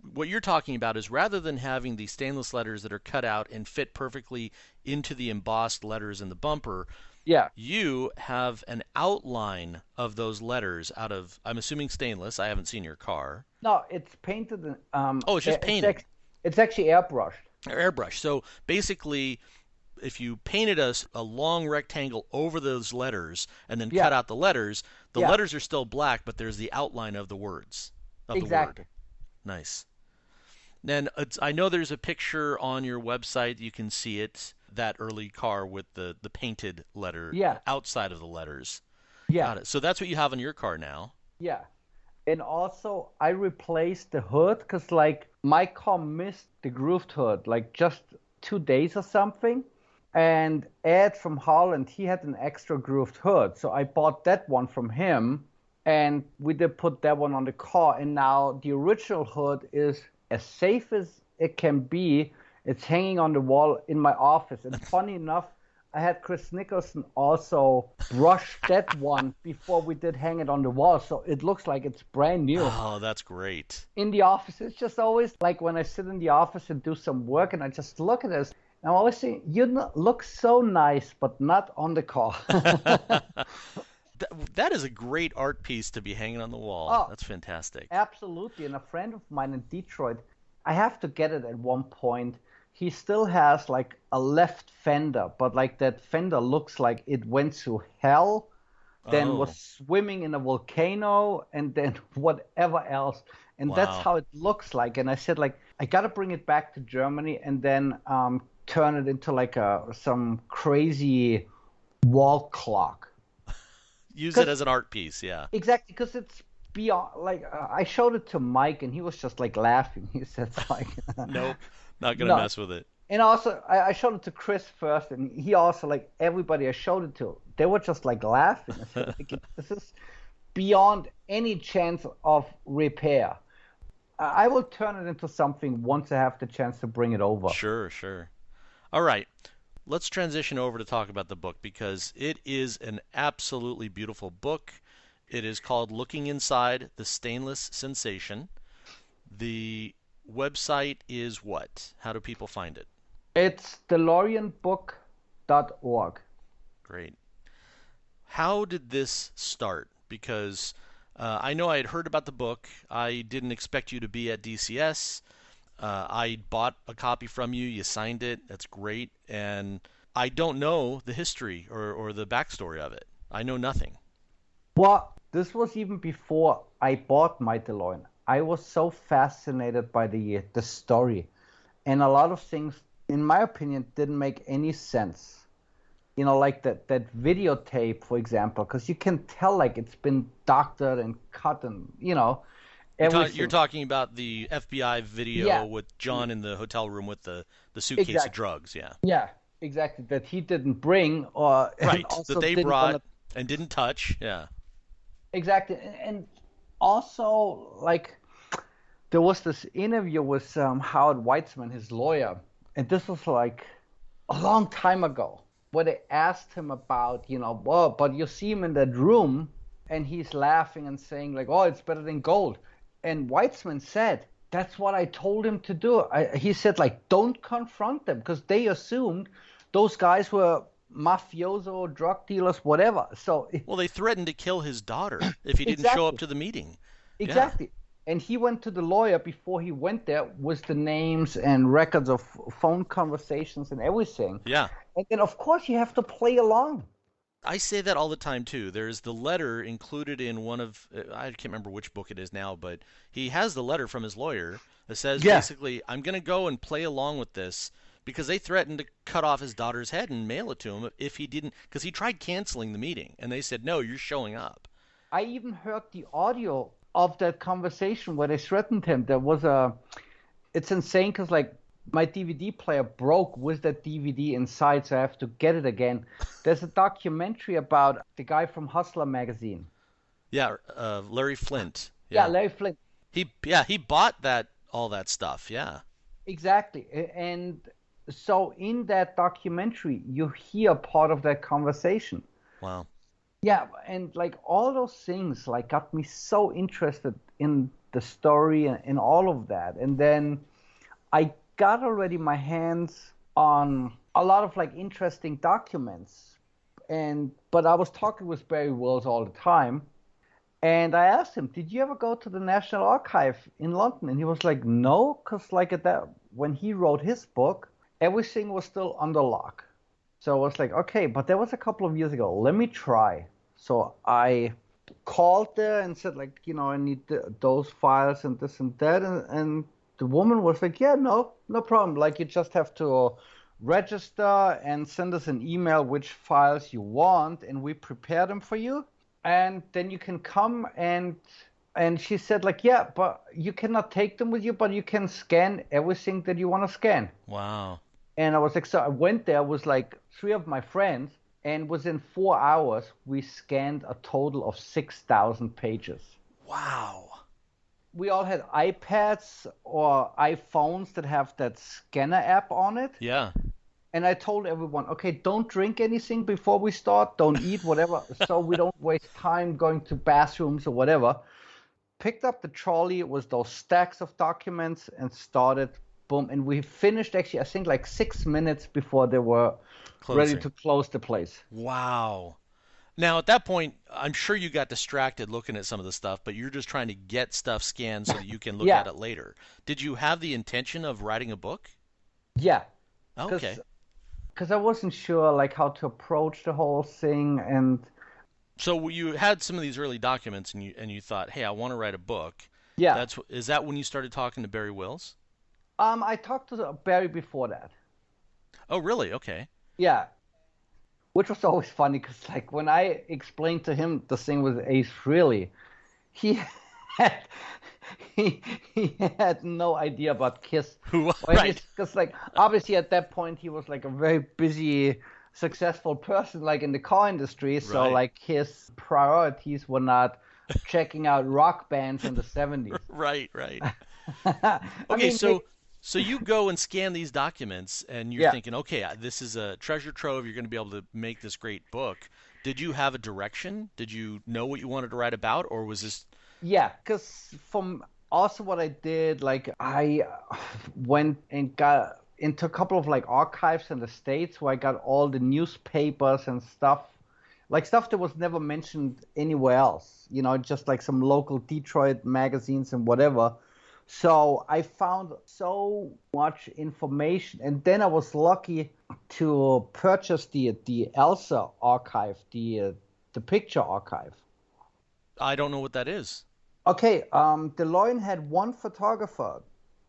What you're talking about is rather than having the stainless letters that are cut out and fit perfectly into the embossed letters in the bumper, Yeah. you have an outline of those letters out of, I'm assuming stainless. I haven't seen your car. No, it's painted. Oh, it's just painted, It's actually airbrushed. airbrush. So basically, if you painted a long rectangle over those letters and then Yeah, cut out the yeah, letters are still black, but there's the outline of the words, of the word. exactly. Nice. Then I know there's a picture on your website. You can see it, that early car with the painted letter Yeah, outside of the letters. yeah, Got it. So that's what you have on your car now. yeah. And also, I replaced the hood because, like, my car missed the grooved hood, like, just 2 days or something. And Ed from Holland, he had an extra grooved hood. So I bought that one from him. And we did put that one on the car. And now the original hood is as safe as it can be. It's hanging on the wall in my office. And funny enough, I had Chris Nicholson also brush that one before we did hang it on the wall. So it looks like it's brand new. Oh, that's great. In the office, it's just always like when I sit in the office and do some work and I just look at this, and I'm always saying, you look so nice, but not on the car. That is a great art piece to be hanging on the wall. Oh, That's fantastic. absolutely. And a friend of mine in Detroit, I have to get it at one point. He still has like a left fender, but like that fender looks like it went to hell, then was Oh, swimming in a volcano, and then whatever else. And that's wow. how it looks like. And I said, like, I got to bring it back to Germany and then turn it into like some crazy wall clock. Use it Because as an art piece, yeah. exactly, because it's beyond, like, I showed it to Mike and he was just like laughing. He said like, Nope, not gonna no. mess with it. And also, I showed it to Chris first, and he also, like, everybody I showed it to, they were just like laughing. I said, like, this is beyond any chance of repair. I will turn it into something once I have the chance to bring it over. Sure, sure. All right. Let's transition over to talk about the book because it is an absolutely beautiful book. It is called Looking Inside the Stainless Sensation. The website is what? How do people find it? It's DeLoreanBook.org. Great. How did this start? Because I know I had heard about the book. I didn't expect you to be at DCS. I bought a copy from you. You signed it. That's great. And I don't know the history or the backstory of it. I know nothing. Well, this was even before I bought my DeLorean. I was so fascinated by the story, and a lot of things, in my opinion, didn't make any sense. Like that videotape, for example, because you can tell like it's been doctored and cut and everything. You're talking about the FBI video Yeah, with John in the hotel room with the suitcase of exactly. drugs. Yeah. Yeah, exactly. That he didn't bring, or and Right. That also they didn't want brought to. and didn't touch. Yeah. Exactly, and also like there was this interview with Howard Weitzman, his lawyer, and this was like a long time ago, where they asked him about, well, but you see him in that room, and he's laughing and saying like, oh, it's better than gold, and Weitzman said, that's what I told him to do. He said like, don't confront them because they assumed those guys were mafioso, drug dealers, whatever. So Well, they threatened to kill his daughter if he didn't show up exactly. to the meeting. Yeah. Exactly. And he went to the lawyer before he went there with the names and records of phone conversations and everything. Yeah. And then, of course, you have to play along. I say that all the time too. There's the letter included in one of I can't remember which book it is now, but he has the letter from his lawyer that says Yeah, basically, I'm going to go and play along with this because they threatened to cut off his daughter's head and mail it to him if he didn't because he tried canceling the meeting and they said, "No, you're showing up." I even heard the audio of that conversation where they threatened him. It's insane because, like, my DVD player broke with that DVD inside, so I have to get it again. There's a documentary about the guy from Hustler magazine. Yeah, Larry Flint. Yeah, Yeah. Larry Flint. He bought that all that stuff. Yeah. Exactly. And so in that documentary, you hear part of that conversation. Wow. Yeah, and like all those things like got me so interested in the story and all of that. And then I got already my hands on a lot of like interesting documents. And but I was talking with Barry Wills all the time. And I asked him, "Did you ever go to the National Archive in London?" And he was like, "No, because like at that when he wrote his book, everything was still under lock." So I was like, "Okay," but that was a couple of years ago. Let me try. So I called there and said, like, I need those files and this and that, and the woman was like, "Yeah, no problem. Like, you just have to register and send us an email which files you want, and we prepare them for you." And then you can come and she said like, yeah, but you cannot take them with you, but you can scan everything that you want to scan. Wow. And I was like, so I went there with like three of my friends, and within 4 hours we scanned a total of 6,000 pages. Wow. We all had iPads or iPhones that have that scanner app on it. Yeah. And I told everyone, okay, don't drink anything before we start, don't eat whatever, so we don't waste time going to bathrooms or whatever. Picked up the trolley with those stacks of documents and started, boom. And we finished actually, I think, like 6 minutes before they were ready Closing. to close the place. Wow. Now, at that point, I'm sure you got distracted looking at some of the stuff, but you're just trying to get stuff scanned so that you can look Yeah, at it later. Did you have the intention of writing a book? yeah. Okay. Because I wasn't sure like how to approach the whole thing. And So you had some of these early documents and you thought, "Hey, I want to write a book." yeah, Is that when you started talking to Barry Wills? I talked to Barry before that. Oh, really? Okay. Yeah, which was always funny because like when I explained to him the thing with Ace Frehley, he had he had no idea about Kiss Who? or Right. because like obviously at that point he was like a very busy, successful person like in the car industry. So Right. like his priorities were not checking out rock bands in the 70s. Right. Right. I Okay, mean, like, so you go and scan these documents, and you're yeah. thinking, okay, this is a treasure trove. You're going to be able to make this great book. Did you have a direction? Did you know what you wanted to write about, or was this? Yeah, because from also what I did, like I went and got into a couple of like archives in the States where I got all the newspapers and stuff, like stuff that was never mentioned anywhere else, just like some local Detroit magazines and whatever. So I found so much information, and then I was lucky to purchase the Elsa archive, the picture archive. I don't know what that is. Okay, DeLorean had one photographer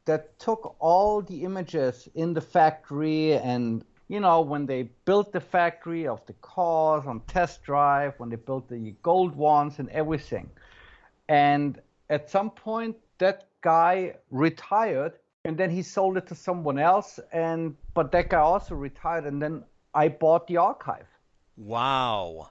that took all the images in the factory and, when they built the factory of the cars on test drive, when they built the gold ones and everything. And at some point, that guy retired and then he sold it to someone else. But that guy also retired and then I bought the archive. Wow.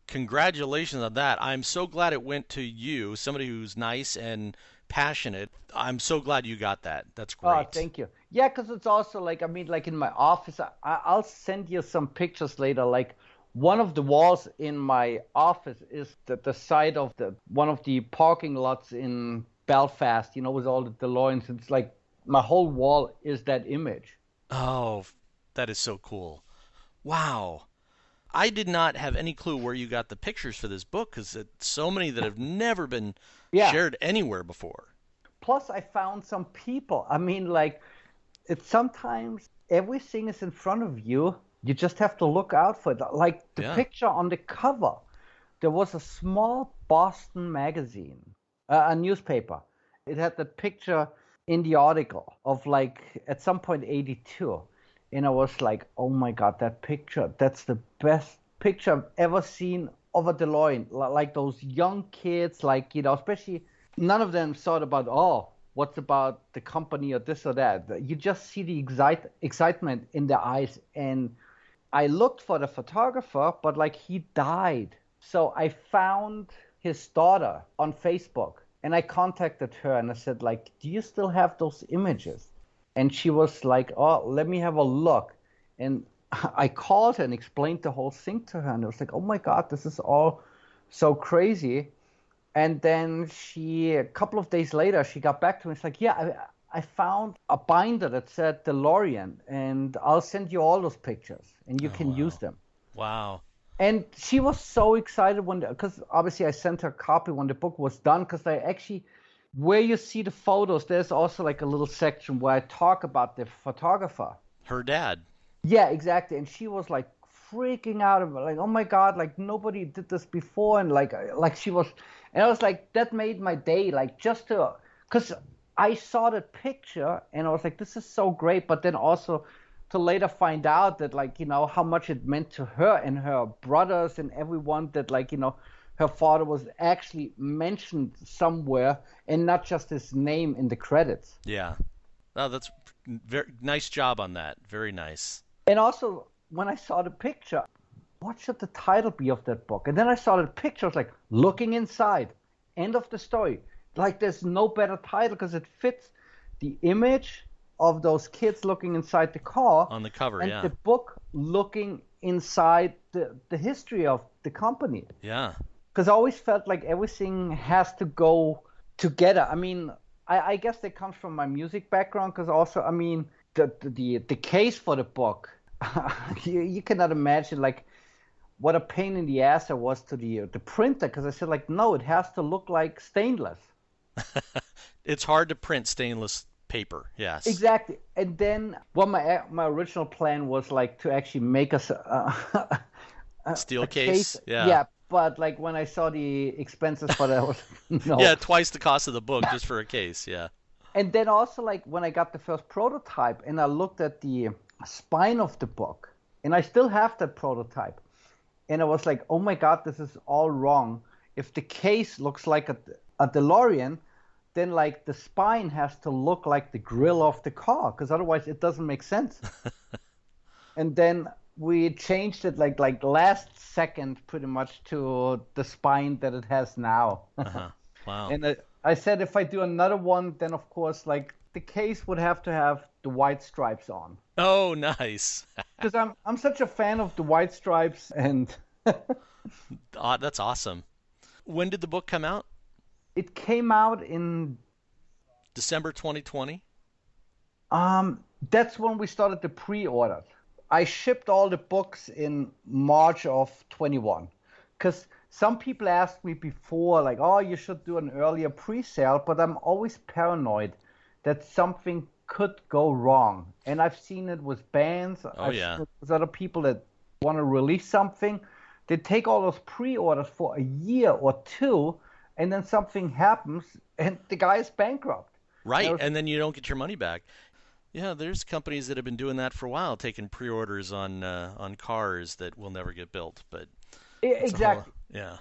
Congratulations on that. I'm so glad it went to you, somebody who's nice and passionate. I'm so glad you got that. That's Oh, great. thank you. Yeah, because it's also like, I mean, like in my office, I'll send you some pictures later. Like one of the walls in my office is the side of the one of the parking lots in Belfast, with all the DeLoreans. It's like my whole wall is that image. Oh, that is so cool. Wow. I did not have any clue where you got the pictures for this book because it's so many that have never been Yeah. shared anywhere before. Plus, I found some people. I mean, like, it's sometimes everything is in front of you. You just have to look out for it. Like the Yeah. picture on the cover, there was a small Boston magazine, a newspaper. It had the picture in the article of like at some point 82. And I was like, oh my God, that picture, that's the best picture I've ever seen of a DeLorean. Like those young kids, like, especially none of them thought about, oh, what's about the company or this or that. You just see the excitement in their eyes. And I looked for the photographer, but like he died. So I found his daughter on Facebook and I contacted her and I said, like, do you still have those images? And she was like, oh, let me have a look. And I called her and explained the whole thing to her. And I was like, oh my God, this is all so crazy. And then a couple of days later, she got back to me. It's like, yeah, I found a binder that said DeLorean, and I'll send you all those pictures, and you Oh, can use wow. them. Wow. And she was so excited because obviously I sent her a copy when the book was done, because I actually, where you see the photos, there's also like a little section where I talk about the photographer. Her dad. Yeah, exactly. And she was like freaking out about like, oh my God, like nobody did this before, and like she was, and I was like, that made my day, like just because I saw that picture and I was like, this is so great, but then also to later find out that like how much it meant to her and her brothers and everyone that like her father was actually mentioned somewhere and not just his name in the credits. Yeah. Oh, that's very nice job on that. Very nice. And also, when I saw the picture, what should the title be of that book? And then I saw the picture, I was like, Looking Inside, end of the story. Like, there's no better title because it fits the image of those kids looking inside the car On the cover, and yeah. the book looking inside the history of the company. Yeah. Because I always felt like everything has to go together. I mean, I guess that comes from my music background because also, I mean, the case for the book, you cannot imagine like what a pain in the ass it was to the printer because I said like, no, it has to look like stainless. It's hard to print stainless paper. Yes. Exactly. And then, well, my original plan was like to actually make us Steel a case. case. Yeah. Yeah, but like when I saw the expenses for that, I was no. Yeah, twice the cost of the book just for a case. Yeah. And then also like when I got the first prototype and I looked at the spine of the book, and I still have that prototype, and I was like, oh my God, this is all wrong. If the case looks like a DeLorean, then like the spine has to look like the grill of the car, because otherwise it doesn't make sense. And then we changed it like last second pretty much to the spine that it has now. Uh-huh. Wow. And I said if I do another one, then of course like the case would have to have the white stripes on. Oh, nice. Because I'm such a fan of the white stripes, and That's awesome. When did the book come out? it came out in December 2020? that's when we started the pre-orders. I shipped all the books in March of 21, because some people asked me before, like, oh, you should do an earlier pre-sale, but I'm always paranoid that something could go wrong. And I've seen it with bands. Oh, yeah. Seen it with other people that want to release something. They take all those pre-orders for a year or two, and then something happens, and the guy is bankrupt. Right, and then you don't get your money back. Yeah, there's companies that have been doing that for a while, taking pre-orders on cars that will never get built. But it's Exactly. yeah.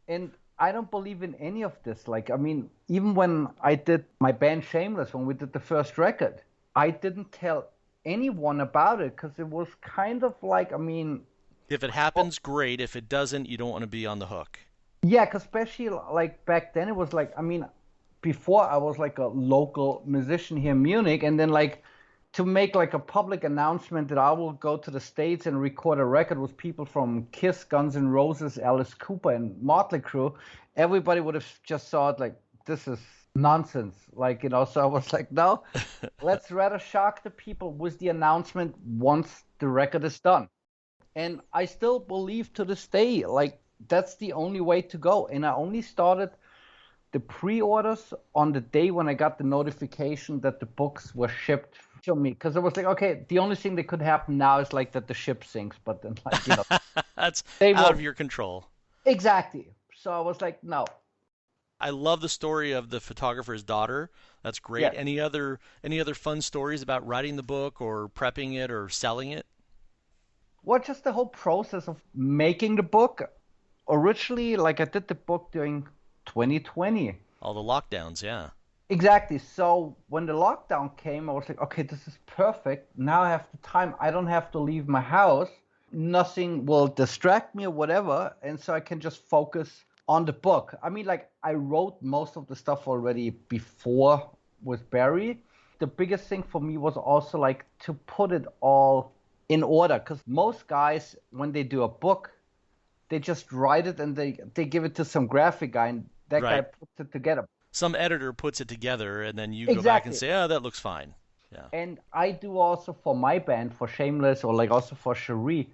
And I don't believe in any of this. Like, I mean, even when I did my band Shameless, when we did the first record, I didn't tell anyone about it because it was kind of like, I mean, If it happens, great. If it doesn't, you don't want to be on the hook. yeah, 'cause especially like back then, it was like, I mean, before I was like a local musician here in Munich, and then like to make like a public announcement that I will go to the States and record a record with people from Kiss, Guns N' Roses, Alice Cooper, and Motley Crue, everybody would have just thought like, this is nonsense. Like, you know, so I was like, no, let's rather shock the people with the announcement once the record is done. And I still believe to this day, like, that's the only way to go. And I only started the pre-orders on the day when I got the notification that the books were shipped to me. Because I was like, okay, the only thing that could happen now is like that the ship sinks. But then, like, you know, That's they out will. of your control. Exactly. So I was like, no. I love the story of the photographer's daughter. That's great. Yeah. Any other fun stories about writing the book or prepping it or selling it? Well, just the whole process of making the book. Originally, like I did the book during 2020. All the lockdowns, yeah. Exactly. So when the lockdown came, I was like, okay, this is perfect. Now I have the time. I don't have to leave my house. Nothing will distract me or whatever. And so I can just focus on the book. I mean, like I wrote most of the stuff already before with Barry. The biggest thing for me was also like to put it all in order. Because most guys, when they do a book, they just write it and they give it to some graphic guy, and that guy Right. puts it together. Some editor puts it together, and then you go back and Exactly. say, "Oh, that looks fine." Yeah. And I do also for my band, for Shameless, or like also for Cherie,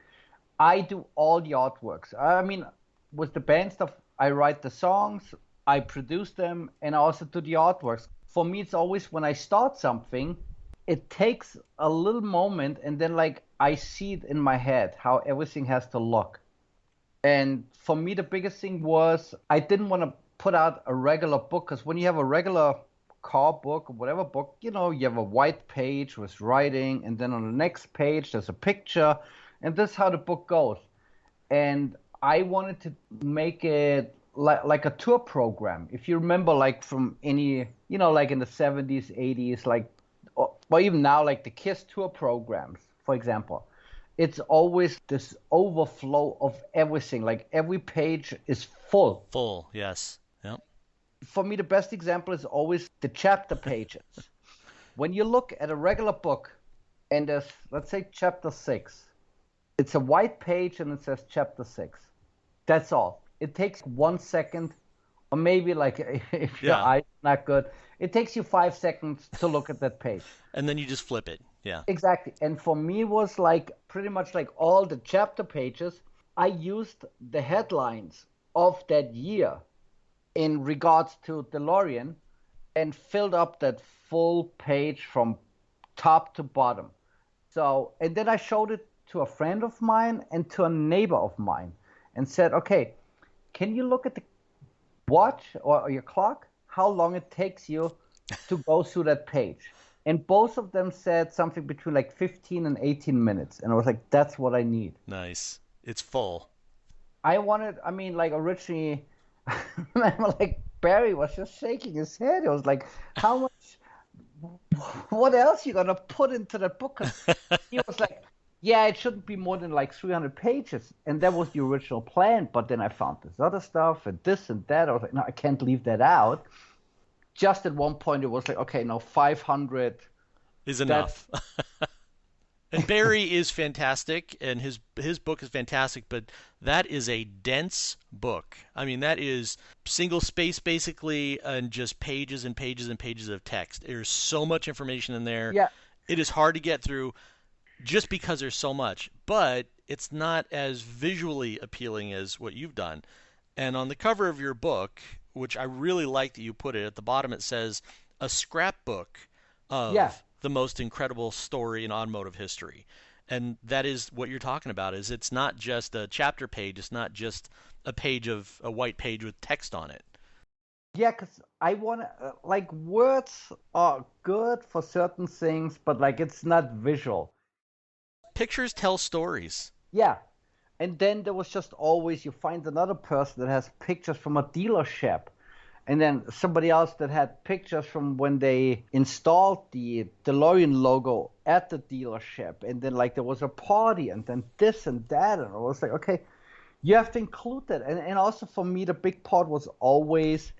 I do all the artworks. I mean, with the band stuff, I write the songs, I produce them, and I also do the artworks. For me, it's always when I start something, it takes a little moment, and then like I see it in my head how everything has to look. And for me, the biggest thing was I didn't want to put out a regular book, because when you have a regular car book or whatever book, you know, you have a white page with writing, and then on the next page there's a picture, and this is how the book goes. And I wanted to make it like a tour program. If you remember, like from any, you know, like in the 70s, 80s, like, or even now, like the Kiss tour programs, for example. It's always this overflow of everything. Like every page is full. Full, yes. Yep. For me, the best example is always the chapter pages. When you look at a regular book and there's, let's say, chapter 6, it's a white page and it says chapter 6. That's all. It takes 1 second, or maybe like if your Yeah. eye's not good, it takes you 5 seconds to look at that page. And then you just flip it. Yeah. Exactly. And for me, it was like pretty much like all the chapter pages, I used the headlines of that year in regards to DeLorean and filled up that full page from top to bottom. So, and then I showed it to a friend of mine and to a neighbor of mine and said, okay, can you look at the watch or your clock, how long it takes you to go through that page? And both of them said something between like 15 and 18 minutes. And I was like, that's what I need. Nice. It's full. I wanted, I mean, like originally, I'm like Barry was just shaking his head. It was like, how much, what else you gonna put into that book? 'Cause he was like, yeah, it shouldn't be more than like 300 pages. And that was the original plan. But then I found this other stuff and this and that. I was like, no, I can't leave that out. Just at one point, it was like, okay, no, 500 is enough. And Barry is fantastic, and his book is fantastic, but that is a dense book. I mean, that is single space basically, and just pages and pages and pages of text. There's so much information in there. Yeah. It is hard to get through just because there's so much, but it's not as visually appealing as what you've done. And on the cover of your book, which I really like that you put it, at the bottom it says a scrapbook of Yeah. the most incredible story in automotive history. And that is what you're talking about, is it's not just a chapter page, it's not just a white page with text on it. Yeah, because I want to, like, words are good for certain things, but, like, it's not visual. Pictures tell stories. Yeah. And then there was just always, you find another person that has pictures from a dealership, and then somebody else that had pictures from when they installed the DeLorean logo at the dealership, and then, like, there was a party, and then this and that, and I was like, okay, you have to include that. And also for me, the big part was always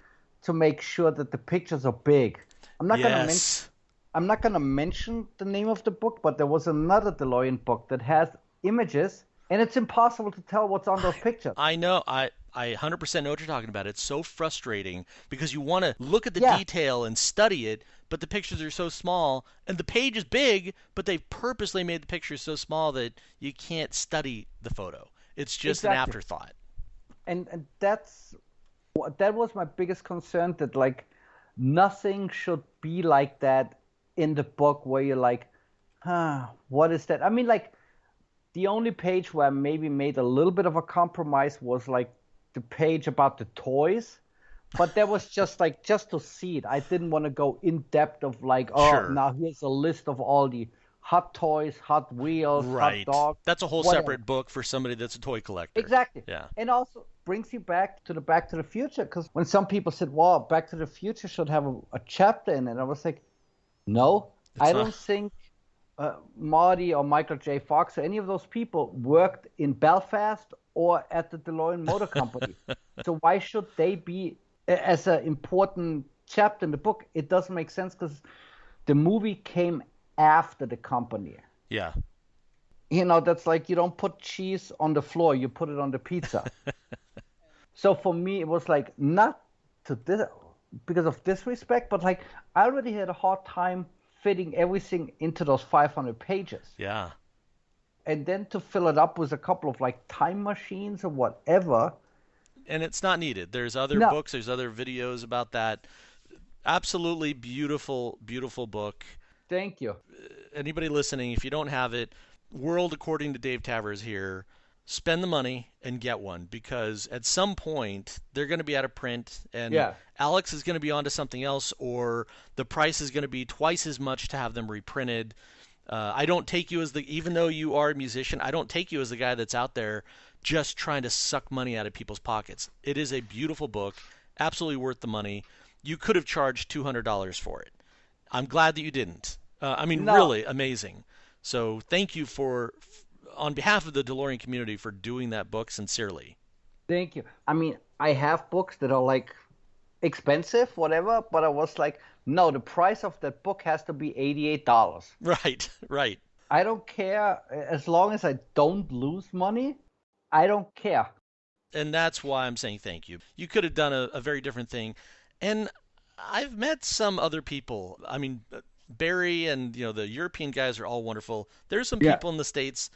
to make sure that the pictures are big. I'm not gonna mention the name of the book, but there was another DeLorean book that has images, and it's impossible to tell what's on those pictures. I know. I 100% know what you're talking about. It's so frustrating because you want to look at the Yeah. detail and study it, but the pictures are so small, and the page is big, but they've purposely made the pictures so small that you can't study the photo. It's just an Exactly. afterthought. And that was my biggest concern, that, like, nothing should be like that in the book where you're like, what is that? I mean, like, the only page where I maybe made a little bit of a compromise was, like, the page about the toys, but that was just like, just to see it. I didn't want to go in depth of, like, oh, Sure. now here's a list of all the Hot Toys, Hot Wheels, Right. Hot Dogs. That's a whole whatever. separate book for somebody that's a toy collector. Exactly. Yeah. And also brings you back to the Future, because when some people said, "Wow, Back to the Future should have a chapter in it," I was like, "No, I don't think Marty or Michael J. Fox or any of those people worked in Belfast or at the DeLorean Motor Company. So why should they be as an important chapter in the book?" It doesn't make sense because the movie came after the company. Yeah. You know, that's like, you don't put cheese on the floor, you put it on the pizza. So for me, it was like, not to this, because of disrespect, but, like, I already had a hard time fitting everything into those 500 pages. Yeah. And then to fill it up with a couple of, like, time machines or whatever. And it's not needed. There's other No. books, there's other videos about that. Absolutely beautiful, beautiful book. Thank you. Anybody listening, if you don't have it, World According to Dave Tavers here, spend the money and get one, because at some point they're going to be out of print, and Yeah. Alexx is going to be onto something else, or the price is going to be twice as much to have them reprinted. I don't take you as even though you are a musician, I don't take you as the guy that's out there just trying to suck money out of people's pockets. It is a beautiful book, absolutely worth the money. You could have charged $200 for it. I'm glad that you didn't. I mean, No. really amazing. So thank you on behalf of the DeLorean community, for doing that book sincerely. Thank you. I mean, I have books that are, like, expensive, whatever, but I was like, no, the price of that book has to be $88. Right, right. I don't care, as long as I don't lose money, I don't care. And that's why I'm saying thank you. You could have done a very different thing. And I've met some other people. I mean, Barry and the European guys are all wonderful. There's some Yeah. people in the States,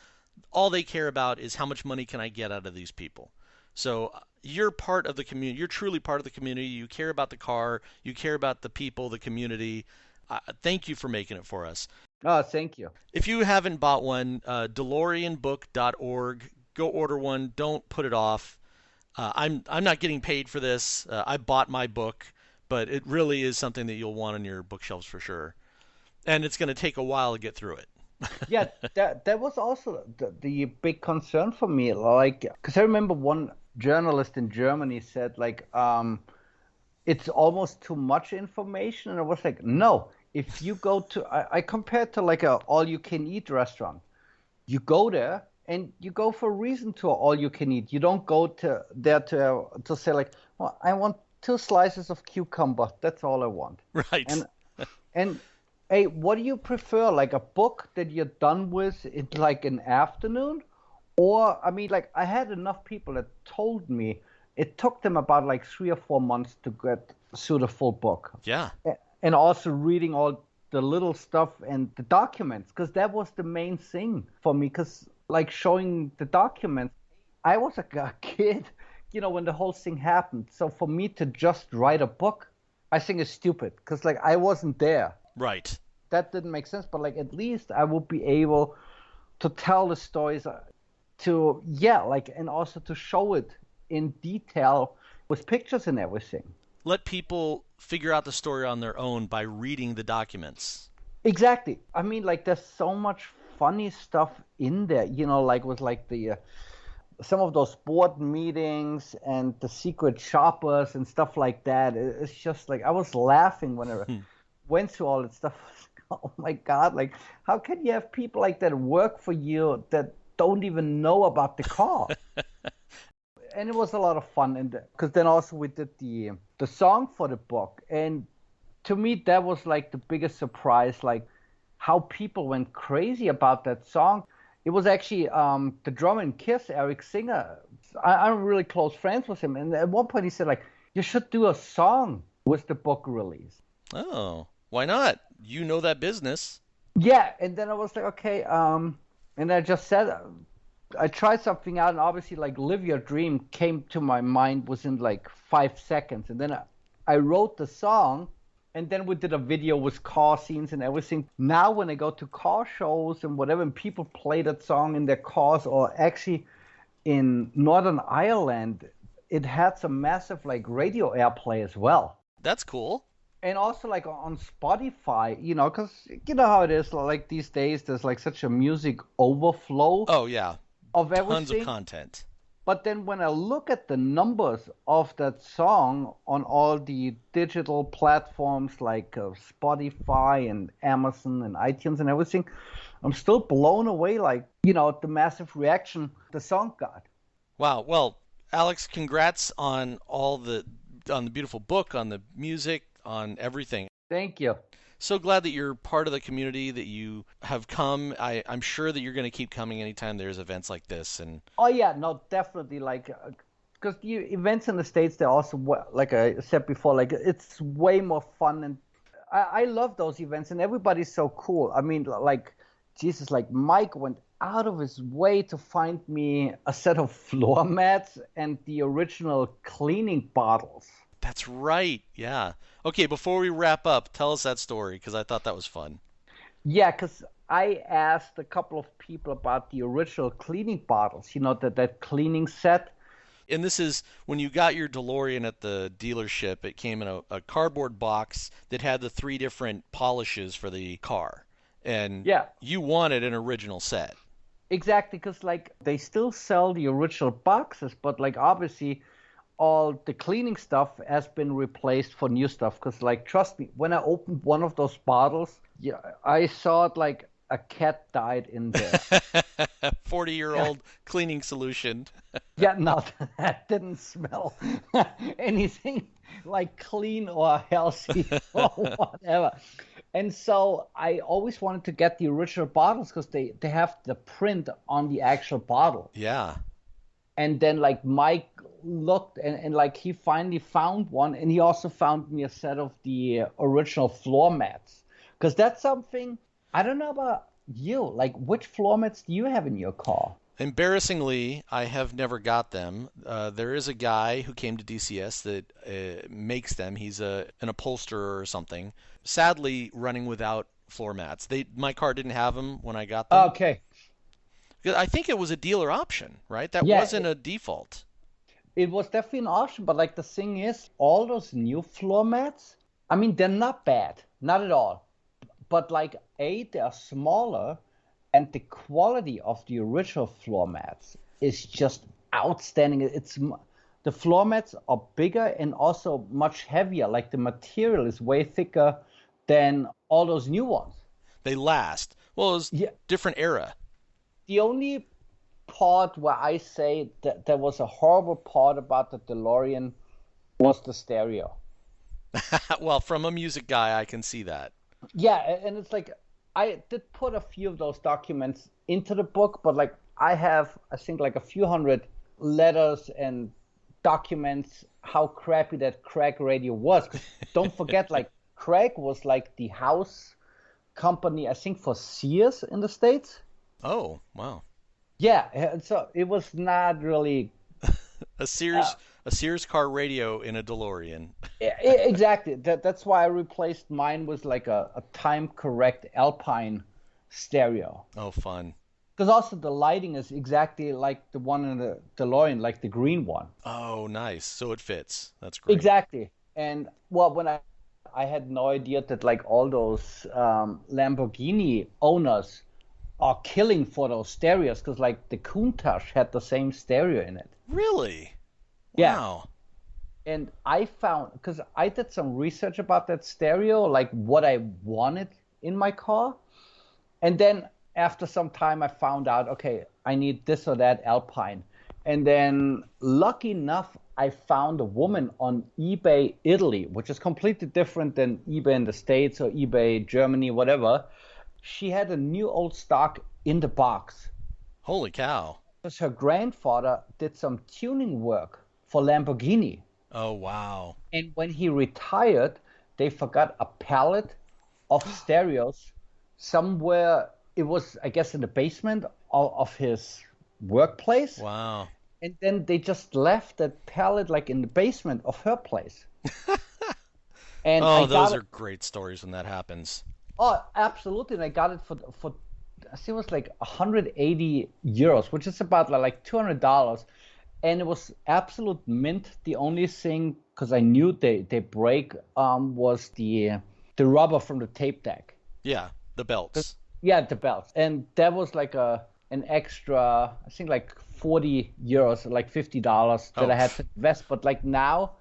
all they care about is how much money can I get out of these people. So you're part of the community. You're truly part of the community. You care about the car. You care about the people, the community. Thank you for making it for us. Oh, thank you. If you haven't bought one, DeLoreanBook.org, go order one. Don't put it off. I'm not getting paid for this. I bought my book, but it really is something that you'll want on your bookshelves for sure. And it's going to take a while to get through it. Yeah, that was also the big concern for me. Like, because I remember one journalist in Germany said, like, it's almost too much information. And I was like, no, if you go to, I compared to like a all-you-can-eat restaurant. You go there and you go for a reason to all-you-can-eat. You don't go to there to say like, well, I want 2 slices of cucumber. That's all I want. Right. And hey, what do you prefer? Like a book that you're done with in like an afternoon? Or, I mean, like I had enough people that told me it took them about like 3 or 4 months to get through the full book. Yeah. And also reading all the little stuff and the documents, because that was the main thing for me. Because like showing the documents, I was a kid, when the whole thing happened. So for me to just write a book, I think is stupid because like I wasn't there. Right. That didn't make sense. But like at least I would be able to tell the stories and also to show it in detail with pictures and everything. Let people figure out the story on their own by reading the documents. Exactly. I mean, like there's so much funny stuff in there, like with like the some of those board meetings and the secret shoppers and stuff like that. It's just like I was laughing when I went through all that stuff. Oh my God, like how can you have people like that work for you that don't even know about the car? And it was a lot of fun, and because then also we did the song for the book, and to me that was like the biggest surprise, like how people went crazy about that song. It was actually the drummer in Kiss, Eric Singer. I'm really close friends with him, and at one point he said like, you should do a song with the book release. Oh, why not? You know that business. Yeah, and then I was like, okay, and I just said, I tried something out, and obviously, like, Live Your Dream came to my mind within like 5 seconds. And then I wrote the song, and then we did a video with car scenes and everything. Now, when I go to car shows and whatever, and people play that song in their cars, or actually in Northern Ireland, it had some massive like radio airplay as well. That's cool. And also like on Spotify, because you know how it is, like these days, there's like such a music overflow. Oh, yeah. Of everything. Tons of content. But then when I look at the numbers of that song on all the digital platforms like Spotify and Amazon and iTunes and everything, I'm still blown away, like, the massive reaction the song got. Wow. Well, Alex, congrats on on the beautiful book, on the music, on everything. Thank you. So glad that you're part of the community, that you have come. I'm sure that you're going to keep coming anytime there's events like this. And oh yeah, no, definitely, like, because the events in the States, they're also, like I said before, like it's way more fun, and I love those events, and everybody's so cool. I mean, like, Jesus, like Mike went out of his way to find me a set of floor mats and the original cleaning bottles. that's right. Yeah. Okay, before we wrap up, tell us that story because I thought that was fun. Yeah, because I asked a couple of people about the original cleaning bottles, that cleaning set. And this is when you got your DeLorean at the dealership, it came in a cardboard box that had the 3 different polishes for the car. And Yeah, you wanted an original set. exactly, because like they still sell the original boxes, but like obviously all the cleaning stuff has been replaced for new stuff. Because like, trust me, when I opened one of those bottles, yeah, I saw it like a cat died in there. 40-year-old cleaning solution. Yeah, no, that didn't smell anything like clean or healthy or whatever. And so I always wanted to get the original bottles because they have the print on the actual bottle. Yeah. And then like Mike looked and like he finally found one, and he also found me a set of the original floor mats. Because that's something, I don't know about you, like which floor mats do you have in your car? Embarrassingly, I have never got them. There is a guy who came to DCS that makes them. He's an upholsterer or something. Sadly, running without floor mats. My car didn't have them when I got them. Okay. I think it was a dealer option, right? That Yeah, wasn't a default. it was definitely an option, but like the thing is, all those new floor mats, I mean, they're not bad, not at all. But like, they are smaller, and the quality of the original floor mats is just outstanding. the floor mats are bigger and also much heavier. Like the material is way thicker than all those new ones. They last. Well, it was Yeah. different era. The only part where I say that there was a horrible part about the DeLorean was the stereo. Well, from a music guy, I can see that. Yeah, and it's like I did put a few of those documents into the book, but like I have, I think like a few hundred letters and documents how crappy that Craig radio was. 'Cause don't forget, like Craig was like the house company, I think, for Sears in the States. Oh, wow. Yeah, and so it was not really A Sears car radio in a DeLorean. exactly. That's why I replaced mine with like a time correct Alpine stereo. Oh, fun. Because also the lighting is exactly like the one in the DeLorean, like the green one. Oh, nice. So it fits. That's great. Exactly. And well, when I had no idea that like all those Lamborghini owners are killing for those stereos because like the Countach had the same stereo in it. Really? Yeah. Wow. And I found, because I did some research about that stereo, like what I wanted in my car. And then after some time, I found out, okay, I need this or that Alpine. And then lucky enough, I found a woman on eBay Italy, which is completely different than eBay in the States or eBay Germany, whatever. She had a new old stock in the box. Holy cow. Because her grandfather did some tuning work for Lamborghini. Oh, wow. And when he retired, they forgot a pallet of stereos somewhere. It was, I guess, in the basement of his workplace. Wow. And then they just left that pallet like in the basement of her place. And Oh, those are great stories when that happens. Oh, absolutely. And I got it for I think it was like 180 euros, which is about like $200. And it was absolute mint. The only thing, because I knew they break, was the rubber from the tape deck. Yeah, the belts. Yeah, the belt. And that was like an extra, I think like 40 euros, like $50 that I had to invest. But like now,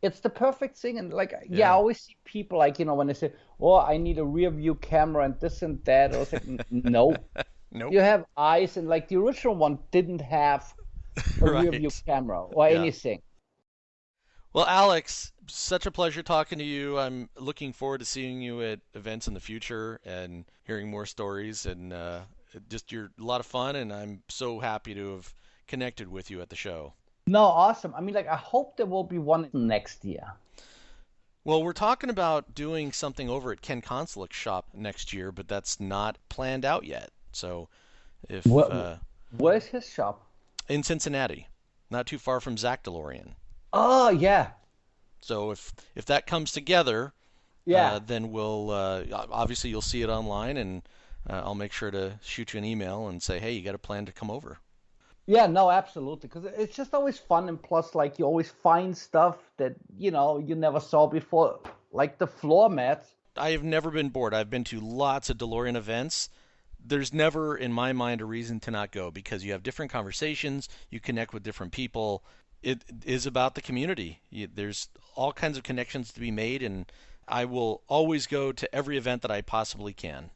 it's the perfect thing. And like, yeah, I always see people like, when they say, oh, I need a rear view camera and this and that. I was like, no. Nope. You have eyes, and like the original one didn't have a rear view camera or anything. Well, Alex, such a pleasure talking to you. I'm looking forward to seeing you at events in the future and hearing more stories. And just you're a lot of fun, and I'm so happy to have connected with you at the show. No, awesome. I mean, like, I hope there will be one next year. Well, we're talking about doing something over at Ken Konslick's shop next year, but that's not planned out yet. So if where's his shop? In Cincinnati, not too far from Zach DeLorean. Oh, yeah. So if that comes together, then we'll obviously you'll see it online, and I'll make sure to shoot you an email and say, hey, you got a plan to come over. Yeah, no, absolutely, because it's just always fun, and plus, like, you always find stuff that, you never saw before, like the floor mats. I have never been bored. I've been to lots of DeLorean events. There's never, in my mind, a reason to not go, because you have different conversations, you connect with different people. It is about the community. There's all kinds of connections to be made, and I will always go to every event that I possibly can.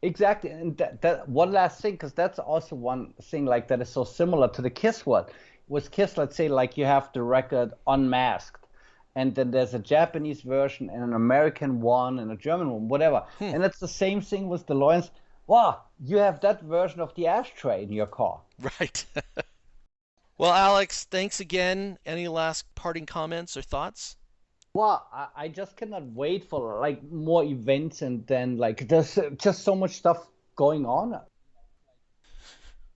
Exactly, and that one last thing, because that's also one thing like that is so similar to the Kiss one. With Kiss, let's say like you have the record unmasked, and then there's a Japanese version and an American one and a German one, whatever. And it's the same thing with DeLoreans. Wow, you have that version of the ashtray in your car. Right. Well, Alex, thanks again. Any last parting comments or thoughts? Well, I just cannot wait for like more events, and then like there's just so much stuff going on.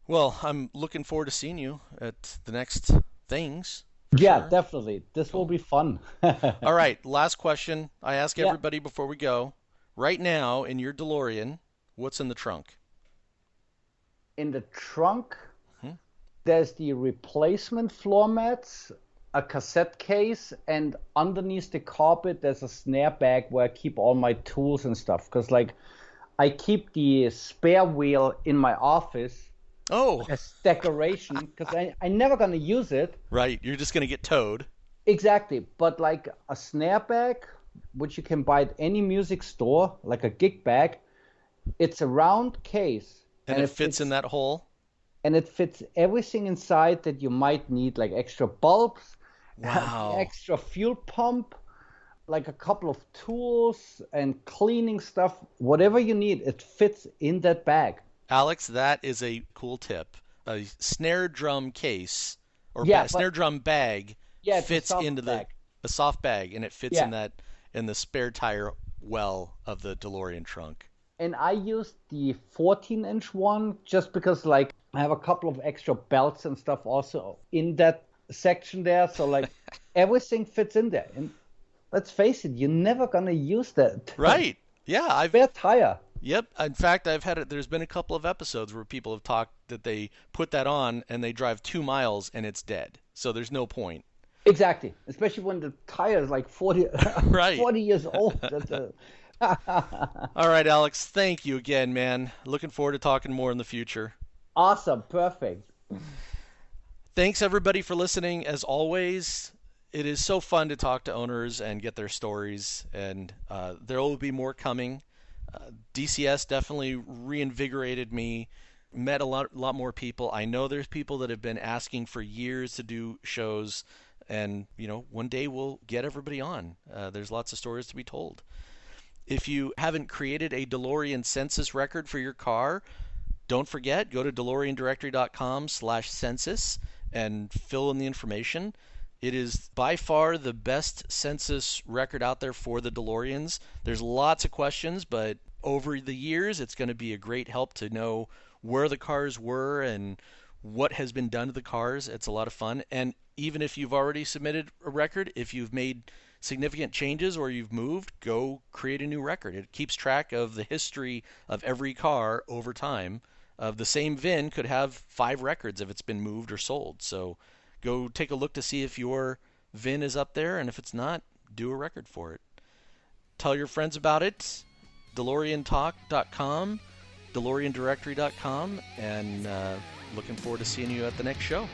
Well, I'm looking forward to seeing you at the next things. Yeah, sure. Definitely. This will be fun. All right, last question. I ask everybody before we go. Right now, in your DeLorean, what's in the trunk? In the trunk, there's the replacement floor mats, a cassette case, and underneath the carpet there's a snare bag where I keep all my tools and stuff, because like I keep the spare wheel in my office Oh, as decoration because I'm never gonna use it. right. You're just going to get towed. Exactly, but like a snare bag, which you can buy at any music store, like a gig bag, it's a round case, And it fits in that hole. and it fits everything inside that you might need, like extra bulbs, the Wow. extra fuel pump, like a couple of tools and cleaning stuff, whatever you need, it fits in that bag. Alex, that is a cool tip. A snare drum case or Yeah, snare drum bag yeah, it's a fits soft into bag. a soft bag, and it fits Yeah, in the spare tire well of the DeLorean trunk. and I used the 14-inch one just because, like, I have a couple of extra belts and stuff also in that section there. So, like, everything fits in there. And let's face it, you're never gonna use that Right. Yeah, spare tire. Yep. In fact, there's been a couple of episodes where people have talked that they put that on and they drive 2 miles and it's dead. So there's no point. Exactly, especially when the tire is like 40, Right. 40 years old. All right, Alex. Thank you again, man. Looking forward to talking more in the future. Awesome, perfect. Thanks everybody for listening. As always, it is so fun to talk to owners and get their stories, and there will be more coming. DCS definitely reinvigorated me. Met a lot more people. I know there's people that have been asking for years to do shows, and one day we'll get everybody on. There's lots of stories to be told. If you haven't created a DeLorean census record for your car, don't forget, go to DeLoreanDirectory.com/census and fill in the information. It is by far the best census record out there for the DeLoreans. There's lots of questions, but over the years, it's going to be a great help to know where the cars were and what has been done to the cars. It's a lot of fun. And even if you've already submitted a record, if you've made significant changes or you've moved, go create a new record. It keeps track of the history of every car over time. Of the same VIN could have 5 records if it's been moved or sold. So go take a look to see if your VIN is up there, and if it's not, do a record for it. Tell your friends about it. DeLoreanTalk.com, DeLoreanDirectory.com, and looking forward to seeing you at the next show.